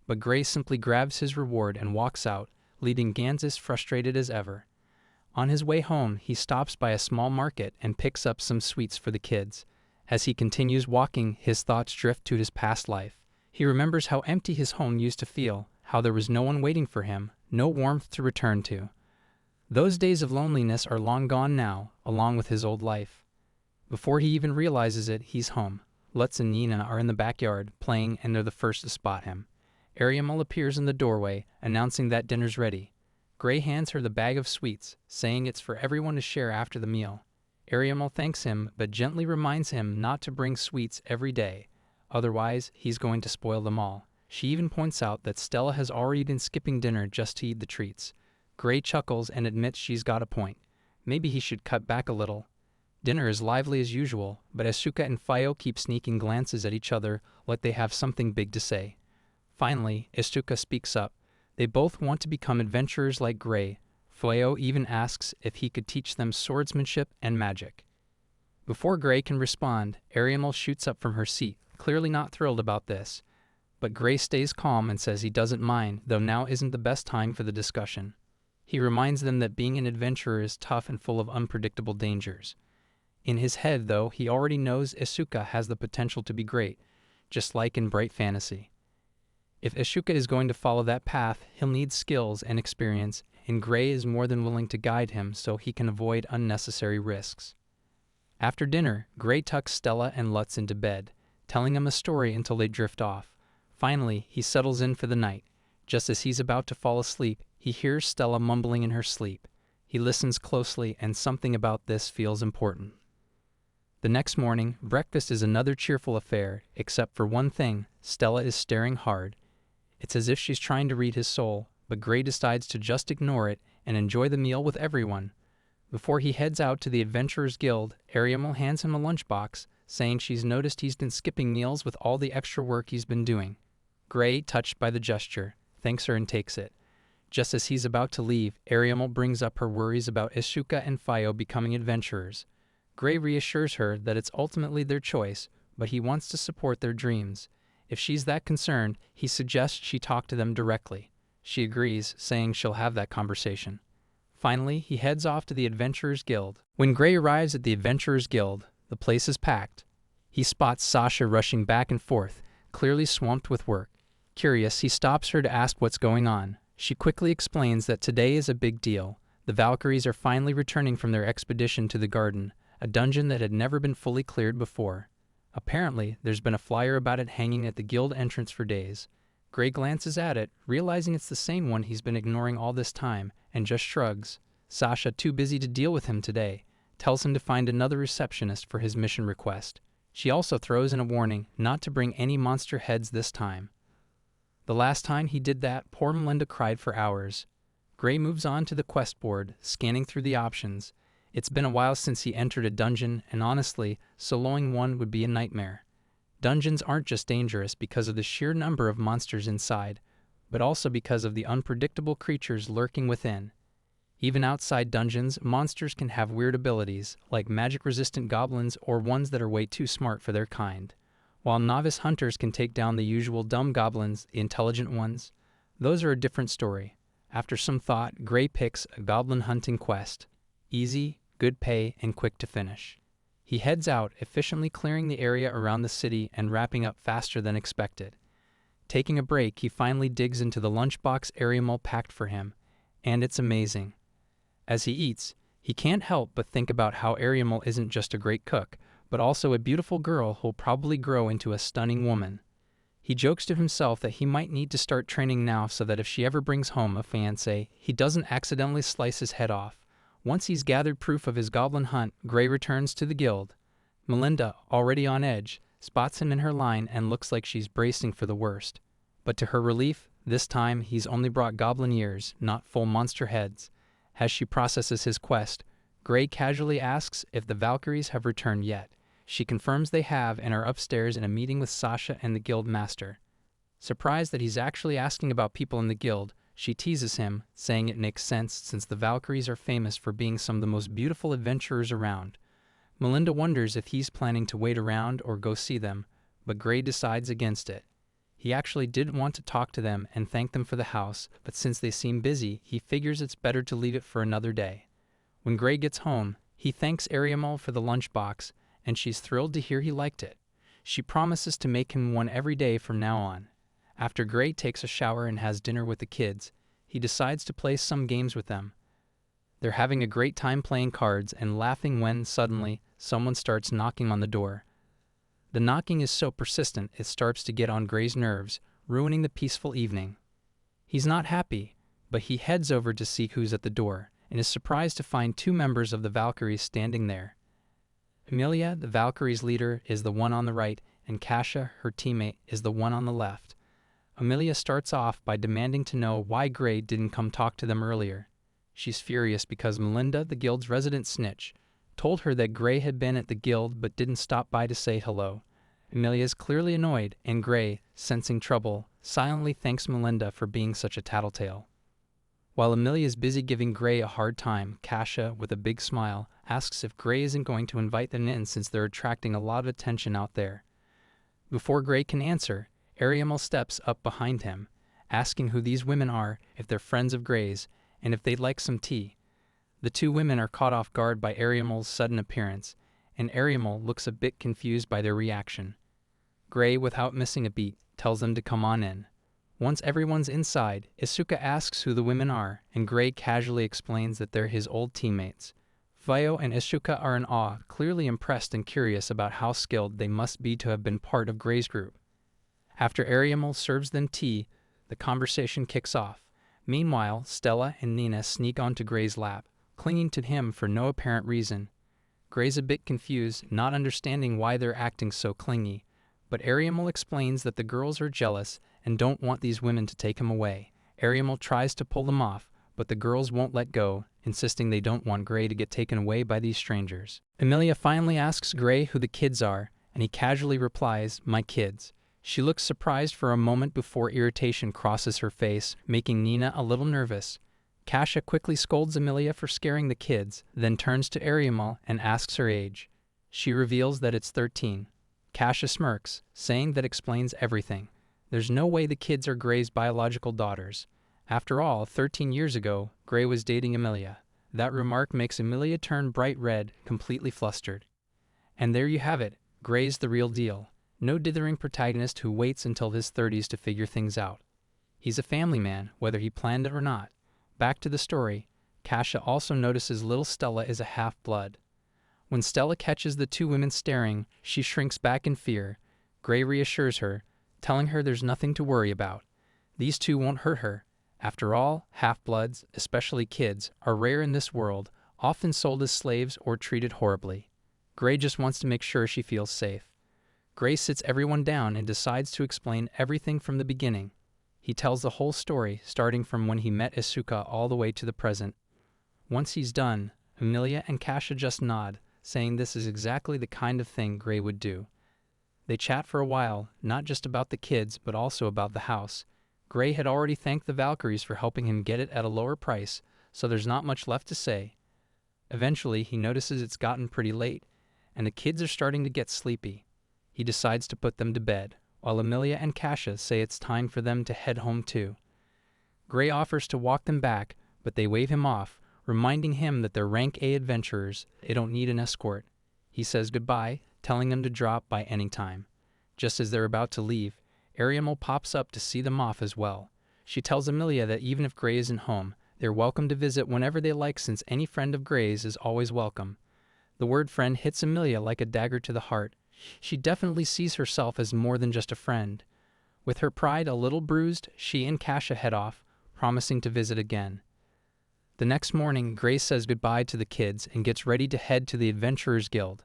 S1: But Gray simply grabs his reward and walks out, leaving Ganzus frustrated as ever. On his way home, he stops by a small market and picks up some sweets for the kids. As he continues walking, his thoughts drift to his past life. He remembers how empty his home used to feel, how there was no one waiting for him, no warmth to return to. Those days of loneliness are long gone now, along with his old life. Before he even realizes it, he's home. Lutz and Nina are in the backyard, playing, and they're the first to spot him. Ariamel appears in the doorway, announcing that dinner's ready. Gray hands her the bag of sweets, saying it's for everyone to share after the meal. Ariamel thanks him, but gently reminds him not to bring sweets every day. Otherwise, he's going to spoil them all. She even points out that Stella has already been skipping dinner just to eat the treats. Gray chuckles and admits she's got a point. Maybe he should cut back a little. Dinner is lively as usual, but Isuka and Fio keep sneaking glances at each other like they have something big to say. Finally, Isuka speaks up. They both want to become adventurers like Gray. Fio even asks if he could teach them swordsmanship and magic. Before Gray can respond, Ariamel shoots up from her seat, clearly not thrilled about this. But Gray stays calm and says he doesn't mind, though now isn't the best time for the discussion. He reminds them that being an adventurer is tough and full of unpredictable dangers. In his head, though, he already knows Isuka has the potential to be great, just like in Bright Fantasy. If Isuka is going to follow that path, he'll need skills and experience, and Gray is more than willing to guide him so he can avoid unnecessary risks. After dinner, Gray tucks Stella and Lutz into bed, telling them a story until they drift off. Finally, he settles in for the night. Just as he's about to fall asleep, he hears Stella mumbling in her sleep. He listens closely, and something about this feels important. The next morning, breakfast is another cheerful affair, except for one thing: Stella is staring hard. It's as if she's trying to read his soul, but Gray decides to just ignore it and enjoy the meal with everyone. Before he heads out to the Adventurers Guild, Ariamel hands him a lunchbox, saying she's noticed he's been skipping meals with all the extra work he's been doing. Gray, touched by the gesture, thanks her and takes it. Just as he's about to leave, Ariamel brings up her worries about Isuka and Fio becoming adventurers. Gray reassures her that it's ultimately their choice, but he wants to support their dreams. If she's that concerned, he suggests she talk to them directly. She agrees, saying she'll have that conversation. Finally, he heads off to the Adventurers Guild. When Gray arrives at the Adventurers Guild, the place is packed. He spots Sasha rushing back and forth, clearly swamped with work. Curious, he stops her to ask what's going on. She quickly explains that today is a big deal. The Valkyries are finally returning from their expedition to the garden, a dungeon that had never been fully cleared before. Apparently, there's been a flyer about it hanging at the guild entrance for days. Gray glances at it, realizing it's the same one he's been ignoring all this time, and just shrugs. Sasha, too busy to deal with him today, tells him to find another receptionist for his mission request. She also throws in a warning not to bring any monster heads this time. The last time he did that, poor Melinda cried for hours. Gray moves on to the quest board, scanning through the options. It's been a while since he entered a dungeon, and honestly, soloing one would be a nightmare. Dungeons aren't just dangerous because of the sheer number of monsters inside, but also because of the unpredictable creatures lurking within. Even outside dungeons, monsters can have weird abilities, like magic-resistant goblins or ones that are way too smart for their kind. While novice hunters can take down the usual dumb goblins, the intelligent ones, those are a different story. After some thought, Gray picks a goblin hunting quest. Easy, good pay, and quick to finish. He heads out, efficiently clearing the area around the city and wrapping up faster than expected. Taking a break, he finally digs into the lunchbox Ariamel packed for him, and it's amazing. As he eats, he can't help but think about how Ariamel isn't just a great cook, but also a beautiful girl who'll probably grow into a stunning woman. He jokes to himself that he might need to start training now so that if she ever brings home a fiancé, he doesn't accidentally slice his head off. Once he's gathered proof of his goblin hunt, Gray returns to the guild. Melinda, already on edge, spots him in her line and looks like she's bracing for the worst. But to her relief, this time he's only brought goblin ears, not full monster heads. As she processes his quest, Gray casually asks if the Valkyries have returned yet. She confirms they have and are upstairs in a meeting with Sasha and the guild master. Surprised that he's actually asking about people in the guild, she teases him, saying it makes sense since the Valkyries are famous for being some of the most beautiful adventurers around. Melinda wonders if he's planning to wait around or go see them, but Gray decides against it. He actually did want to talk to them and thank them for the house, but since they seem busy, he figures it's better to leave it for another day. When Gray gets home, he thanks Ariamel for the lunchbox, and she's thrilled to hear he liked it. She promises to make him one every day from now on. After Gray takes a shower and has dinner with the kids, he decides to play some games with them. They're having a great time playing cards and laughing when, suddenly, someone starts knocking on the door. The knocking is so persistent it starts to get on Gray's nerves, ruining the peaceful evening. He's not happy, but he heads over to see who's at the door, and is surprised to find two members of the Valkyries standing there. Emilia, the Valkyries' leader, is the one on the right, and Kasia, her teammate, is the one on the left. Emilia starts off by demanding to know why Gray didn't come talk to them earlier. She's furious because Melinda, the guild's resident snitch, told her that Gray had been at the guild but didn't stop by to say hello. Emilia is clearly annoyed, and Gray, sensing trouble, silently thanks Melinda for being such a tattletale. While Emilia is busy giving Gray a hard time, Kasia, with a big smile, asks if Gray isn't going to invite them in since they're attracting a lot of attention out there. Before Gray can answer, Ariamel steps up behind him, asking who these women are, if they're friends of Gray's, and if they'd like some tea. The two women are caught off guard by Ariamel's sudden appearance, and Ariamel looks a bit confused by their reaction. Gray, without missing a beat, tells them to come on in. Once everyone's inside, Isuka asks who the women are, and Gray casually explains that they're his old teammates. Vio and Isuka are in awe, clearly impressed and curious about how skilled they must be to have been part of Gray's group. After Ariamel serves them tea, the conversation kicks off. Meanwhile, Stella and Nina sneak onto Gray's lap, clinging to him for no apparent reason. Gray's a bit confused, not understanding why they're acting so clingy, but Ariamel explains that the girls are jealous and don't want these women to take him away. Ariamel tries to pull them off, but the girls won't let go, insisting they don't want Gray to get taken away by these strangers. Emilia finally asks Gray who the kids are, and he casually replies, "My kids." She looks surprised for a moment before irritation crosses her face, making Nina a little nervous. Kasia quickly scolds Emilia for scaring the kids, then turns to Ariamel and asks her age. She reveals that it's 13. Kasia smirks, saying that explains everything. There's no way the kids are Gray's biological daughters. After all, 13 years ago, Gray was dating Emilia. That remark makes Emilia turn bright red, completely flustered. And there you have it, Gray's the real deal. No dithering protagonist who waits until his 30s to figure things out. He's a family man, whether he planned it or not. Back to the story, Kasia also notices little Stella is a half-blood. When Stella catches the two women staring, she shrinks back in fear. Gray reassures her, telling her there's nothing to worry about. These two won't hurt her. After all, half-bloods, especially kids, are rare in this world, often sold as slaves or treated horribly. Gray just wants to make sure she feels safe. Gray sits everyone down and decides to explain everything from the beginning. He tells the whole story, starting from when he met Isuka all the way to the present. Once he's done, Emilia and Kasha just nod, saying this is exactly the kind of thing Gray would do. They chat for a while, not just about the kids, but also about the house. Gray had already thanked the Valkyries for helping him get it at a lower price, so there's not much left to say. Eventually, he notices it's gotten pretty late, and the kids are starting to get sleepy. He decides to put them to bed, while Emilia and Kasha say it's time for them to head home too. Gray offers to walk them back, but they wave him off, reminding him that they're rank A adventurers, they don't need an escort. He says goodbye, telling them to drop by any time. Just as they're about to leave, Ariel pops up to see them off as well. She tells Emilia that even if Gray isn't home, they're welcome to visit whenever they like since any friend of Gray's is always welcome. The word friend hits Emilia like a dagger to the heart. She definitely sees herself as more than just a friend. With her pride a little bruised, she and Kasha head off, promising to visit again. The next morning, Gray says goodbye to the kids and gets ready to head to the Adventurers Guild.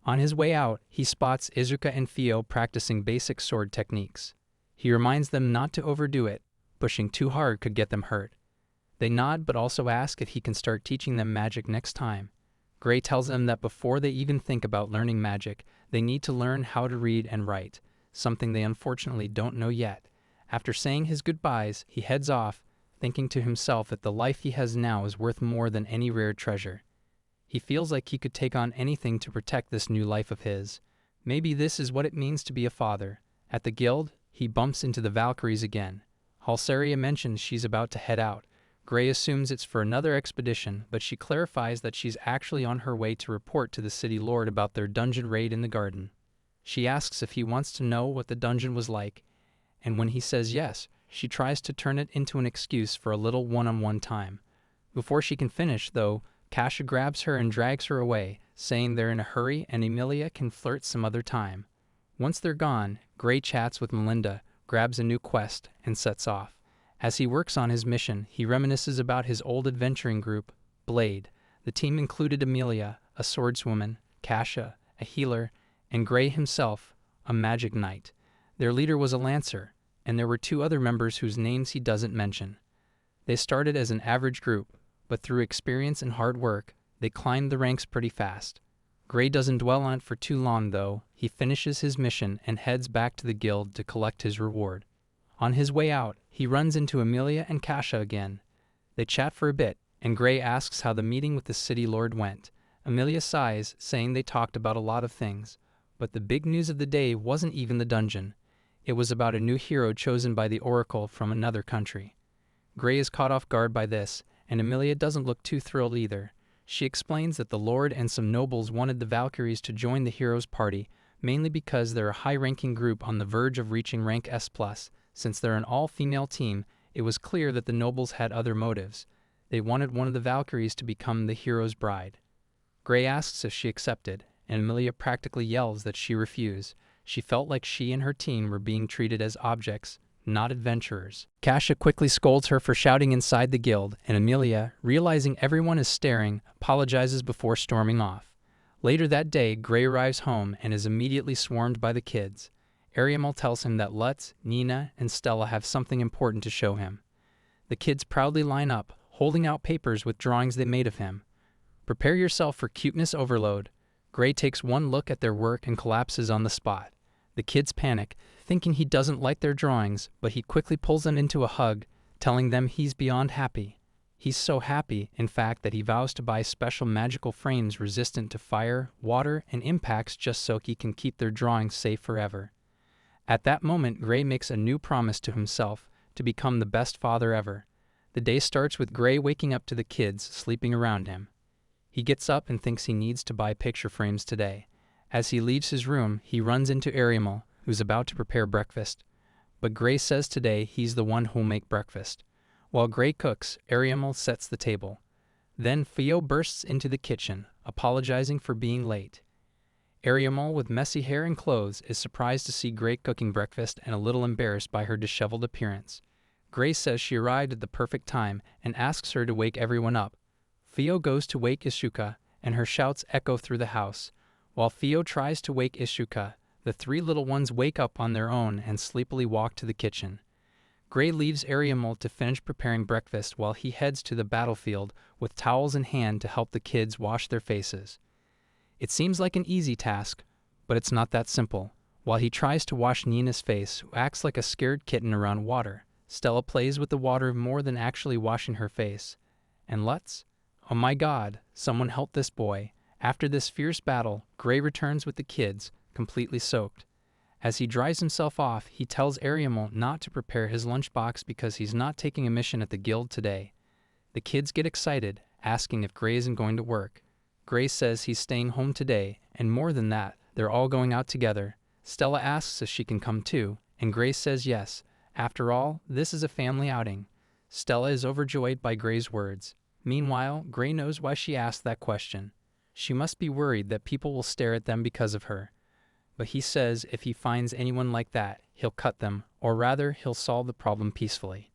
S1: On his way out, he spots Isuka and Theo practicing basic sword techniques. He reminds them not to overdo it. Pushing too hard could get them hurt. They nod but also ask if he can start teaching them magic next time. Gray tells them that before they even think about learning magic, they need to learn how to read and write, something they unfortunately don't know yet. After saying his goodbyes, he heads off, thinking to himself that the life he has now is worth more than any rare treasure. He feels like he could take on anything to protect this new life of his. Maybe this is what it means to be a father. At the guild, he bumps into the Valkyries again. Halsaria mentions she's about to head out. Gray assumes it's for another expedition, but she clarifies that she's actually on her way to report to the city lord about their dungeon raid in the garden. She asks if he wants to know what the dungeon was like, and when he says yes, she tries to turn it into an excuse for a little one-on-one time. Before she can finish, though, Kasha grabs her and drags her away, saying they're in a hurry and Emilia can flirt some other time. Once they're gone, Gray chats with Melinda, grabs a new quest, and sets off. As he works on his mission, he reminisces about his old adventuring group, Blade. The team included Emilia, a swordswoman, Kasha, a healer, and Gray himself, a magic knight. Their leader was a lancer, and there were two other members whose names he doesn't mention. They started as an average group, but through experience and hard work, they climbed the ranks pretty fast. Gray doesn't dwell on it for too long, though. He finishes his mission and heads back to the guild to collect his reward. On his way out, he runs into Emilia and Kasha again. They chat for a bit, and Gray asks how the meeting with the city lord went. Emilia sighs, saying they talked about a lot of things, but the big news of the day wasn't even the dungeon. It was about a new hero chosen by the Oracle from another country. Gray is caught off guard by this, and Emilia doesn't look too thrilled either. She explains that the Lord and some nobles wanted the Valkyries to join the heroes' party, mainly because they're a high-ranking group on the verge of reaching rank S+. Since they're an all-female team, it was clear that the nobles had other motives. They wanted one of the Valkyries to become the hero's bride. Gray asks if she accepted, and Emilia practically yells that she refused. She felt like she and her team were being treated as objects, not adventurers. Kasha quickly scolds her for shouting inside the guild, and Emilia, realizing everyone is staring, apologizes before storming off. Later that day, Gray arrives home and is immediately swarmed by the kids. Ariel tells him that Lutz, Nina, and Stella have something important to show him. The kids proudly line up, holding out papers with drawings they made of him. Prepare yourself for cuteness overload. Gray takes one look at their work and collapses on the spot. The kids panic, thinking he doesn't like their drawings, but he quickly pulls them into a hug, telling them he's beyond happy. He's so happy, in fact, that he vows to buy special magical frames resistant to fire, water, and impacts just so he can keep their drawings safe forever. At that moment, Gray makes a new promise to himself, to become the best father ever. The day starts with Gray waking up to the kids sleeping around him. He gets up and thinks he needs to buy picture frames today. As he leaves his room, he runs into Ariel, who's about to prepare breakfast. But Gray says today he's the one who'll make breakfast. While Gray cooks, Ariel sets the table. Then Theo bursts into the kitchen, apologizing for being late. Ariel, with messy hair and clothes, is surprised to see Gray cooking breakfast and a little embarrassed by her disheveled appearance. Gray says she arrived at the perfect time and asks her to wake everyone up. Theo goes to wake Isuka, and her shouts echo through the house. While Theo tries to wake Isuka, the three little ones wake up on their own and sleepily walk to the kitchen. Gray leaves Ariel to finish preparing breakfast while he heads to the battlefield with towels in hand to help the kids wash their faces. It seems like an easy task, but it's not that simple. While he tries to wash Nina's face, who acts like a scared kitten around water, Stella plays with the water more than actually washing her face. And Lutz? Oh my God, someone help this boy. After this fierce battle, Gray returns with the kids, completely soaked. As he dries himself off, he tells Ariel not to prepare his lunchbox because he's not taking a mission at the guild today. The kids get excited, asking if Gray isn't going to work. Gray says he's staying home today, and more than that, they're all going out together. Stella asks if she can come too, and Gray says yes. After all, this is a family outing. Stella is overjoyed by Gray's words. Meanwhile, Gray knows why she asked that question. She must be worried that people will stare at them because of her. But he says if he finds anyone like that, he'll cut them, or rather, he'll solve the problem peacefully.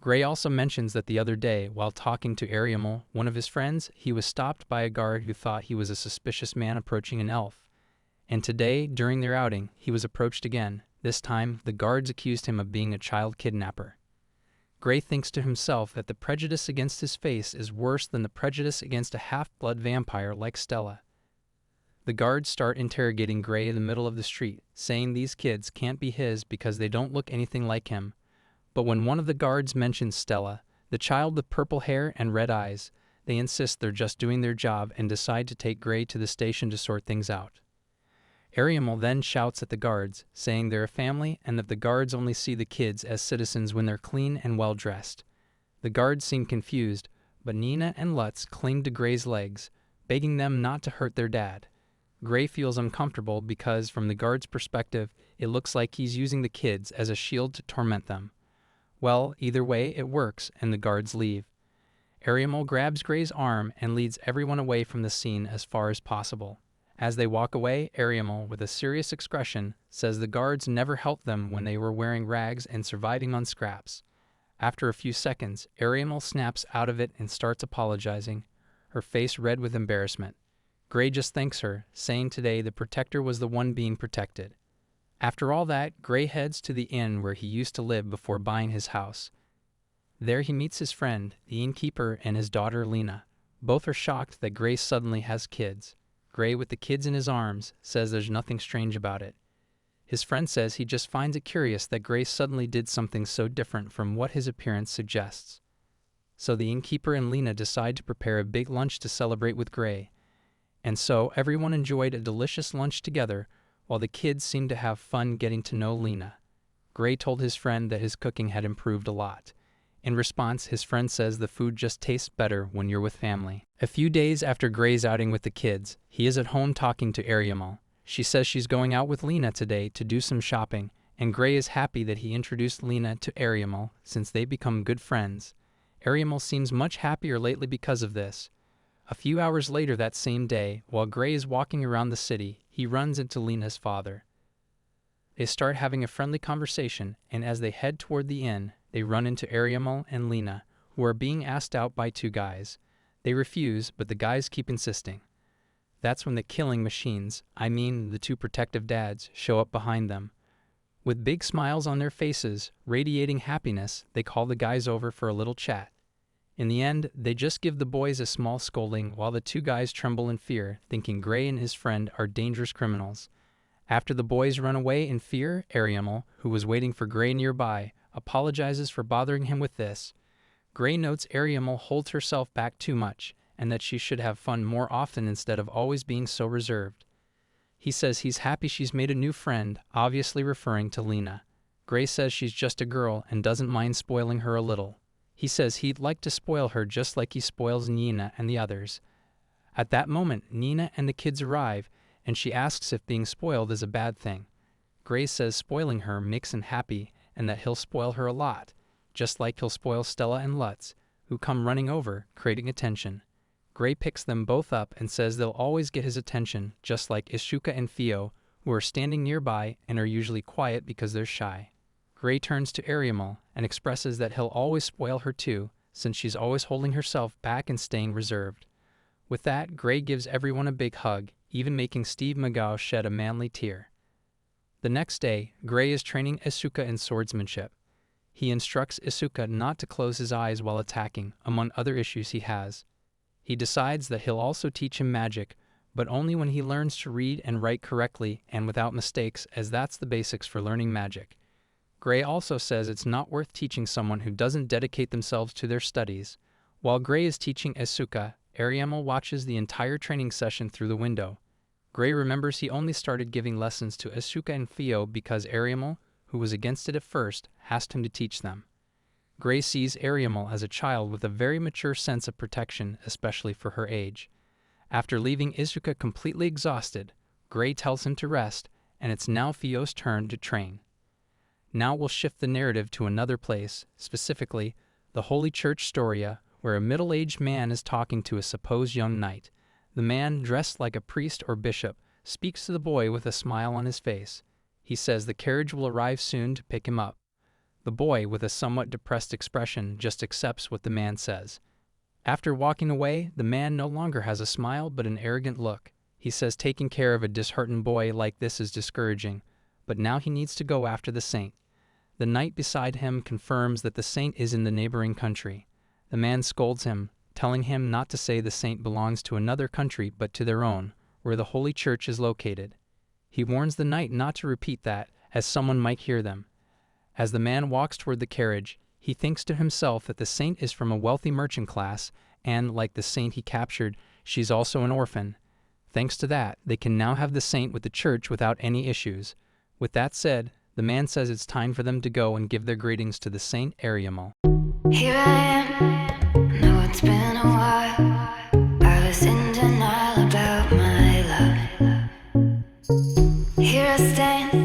S1: Gray also mentions that the other day, while talking to Ariel, one of his friends, he was stopped by a guard who thought he was a suspicious man approaching an elf. And today, during their outing, he was approached again. This time, the guards accused him of being a child kidnapper. Gray thinks to himself that the prejudice against his face is worse than the prejudice against a half-blood vampire like Stella. The guards start interrogating Gray in the middle of the street, saying these kids can't be his because they don't look anything like him. But when one of the guards mentions Stella, the child with purple hair and red eyes, they insist they're just doing their job and decide to take Gray to the station to sort things out. Ariel then shouts at the guards, saying they're a family and that the guards only see the kids as citizens when they're clean and well-dressed. The guards seem confused, but Nina and Lutz cling to Gray's legs, begging them not to hurt their dad. Gray feels uncomfortable because, from the guard's perspective, it looks like he's using the kids as a shield to torment them. Well, either way, it works, and the guards leave. Ariel grabs Gray's arm and leads everyone away from the scene as far as possible. As they walk away, Ariel, with a serious expression, says the guards never helped them when they were wearing rags and surviving on scraps. After a few seconds, Ariel snaps out of it and starts apologizing, her face red with embarrassment. Gray just thanks her, saying today the protector was the one being protected. After all that, Gray heads to the inn where he used to live before buying his house. There he meets his friend, the innkeeper, and his daughter Lena. Both are shocked that Gray suddenly has kids. Gray, with the kids in his arms, says there's nothing strange about it. His friend says he just finds it curious that Gray suddenly did something so different from what his appearance suggests. So the innkeeper and Lena decide to prepare a big lunch to celebrate with Gray. And so everyone enjoyed a delicious lunch together, while the kids seemed to have fun getting to know Lena. Gray told his friend that his cooking had improved a lot. In response, his friend says the food just tastes better when you're with family. A few days after Gray's outing with the kids, he is at home talking to Ariel. She says she's going out with Lena today to do some shopping, and Gray is happy that he introduced Lena to Ariel since they become good friends. Ariel seems much happier lately because of this. A few hours later that same day, while Gray is walking around the city, he runs into Lena's father. They start having a friendly conversation, and as they head toward the inn, they run into Ariel and Lena, who are being asked out by two guys. They refuse, but the guys keep insisting. That's when the killing machines, the two protective dads, show up behind them. With big smiles on their faces, radiating happiness, they call the guys over for a little chat. In the end, they just give the boys a small scolding while the two guys tremble in fear, thinking Gray and his friend are dangerous criminals. After the boys run away in fear, Ariel, who was waiting for Gray nearby, apologizes for bothering him with this. Gray notes Ariel holds herself back too much, and that she should have fun more often instead of always being so reserved. He says he's happy she's made a new friend, obviously referring to Lena. Gray says she's just a girl and doesn't mind spoiling her a little. He says he'd like to spoil her just like he spoils Nina and the others. At that moment, Nina and the kids arrive, and she asks if being spoiled is a bad thing. Gray says spoiling her makes him happy and that he'll spoil her a lot, just like he'll spoil Stella and Lutz, who come running over, creating attention. Gray picks them both up and says they'll always get his attention, just like Isuka and Theo, who are standing nearby and are usually quiet because they're shy. Gray turns to Ariel and expresses that he'll always spoil her too, since she's always holding herself back and staying reserved. With that, Gray gives everyone a big hug, even making Steve McGow shed a manly tear. The next day, Gray is training Isuka in swordsmanship. He instructs Isuka not to close his eyes while attacking, among other issues he has. He decides that he'll also teach him magic, but only when he learns to read and write correctly and without mistakes, as that's the basics for learning magic. Gray also says it's not worth teaching someone who doesn't dedicate themselves to their studies. While Gray is teaching Isuka, Ariel watches the entire training session through the window. Gray remembers he only started giving lessons to Isuka and Theo because Ariel, who was against it at first, asked him to teach them. Gray sees Ariel as a child with a very mature sense of protection, especially for her age. After leaving Isuka completely exhausted, Gray tells him to rest, and it's now Theo's turn to train. Now we'll shift the narrative to another place, specifically the Holy Church Storia, where a middle-aged man is talking to a supposed young knight. The man, dressed like a priest or bishop, speaks to the boy with a smile on his face. He says the carriage will arrive soon to pick him up. The boy, with a somewhat depressed expression, just accepts what the man says. After walking away, the man no longer has a smile but an arrogant look. He says taking care of a disheartened boy like this is discouraging, but now he needs to go after the saint. The knight beside him confirms that the saint is in the neighboring country. The man scolds him, telling him not to say the saint belongs to another country but to their own, where the Holy Church is located. He warns the knight not to repeat that, as someone might hear them. As the man walks toward the carriage, he thinks to himself that the saint is from a wealthy merchant class, and, like the saint he captured, she's also an orphan. Thanks to that, they can now have the saint with the church without any issues. With that said, the man says it's time for them to go and give their greetings to the Saint Ariel.
S2: Here I am, know it's been a while. I was in denial about my love. Here I stand,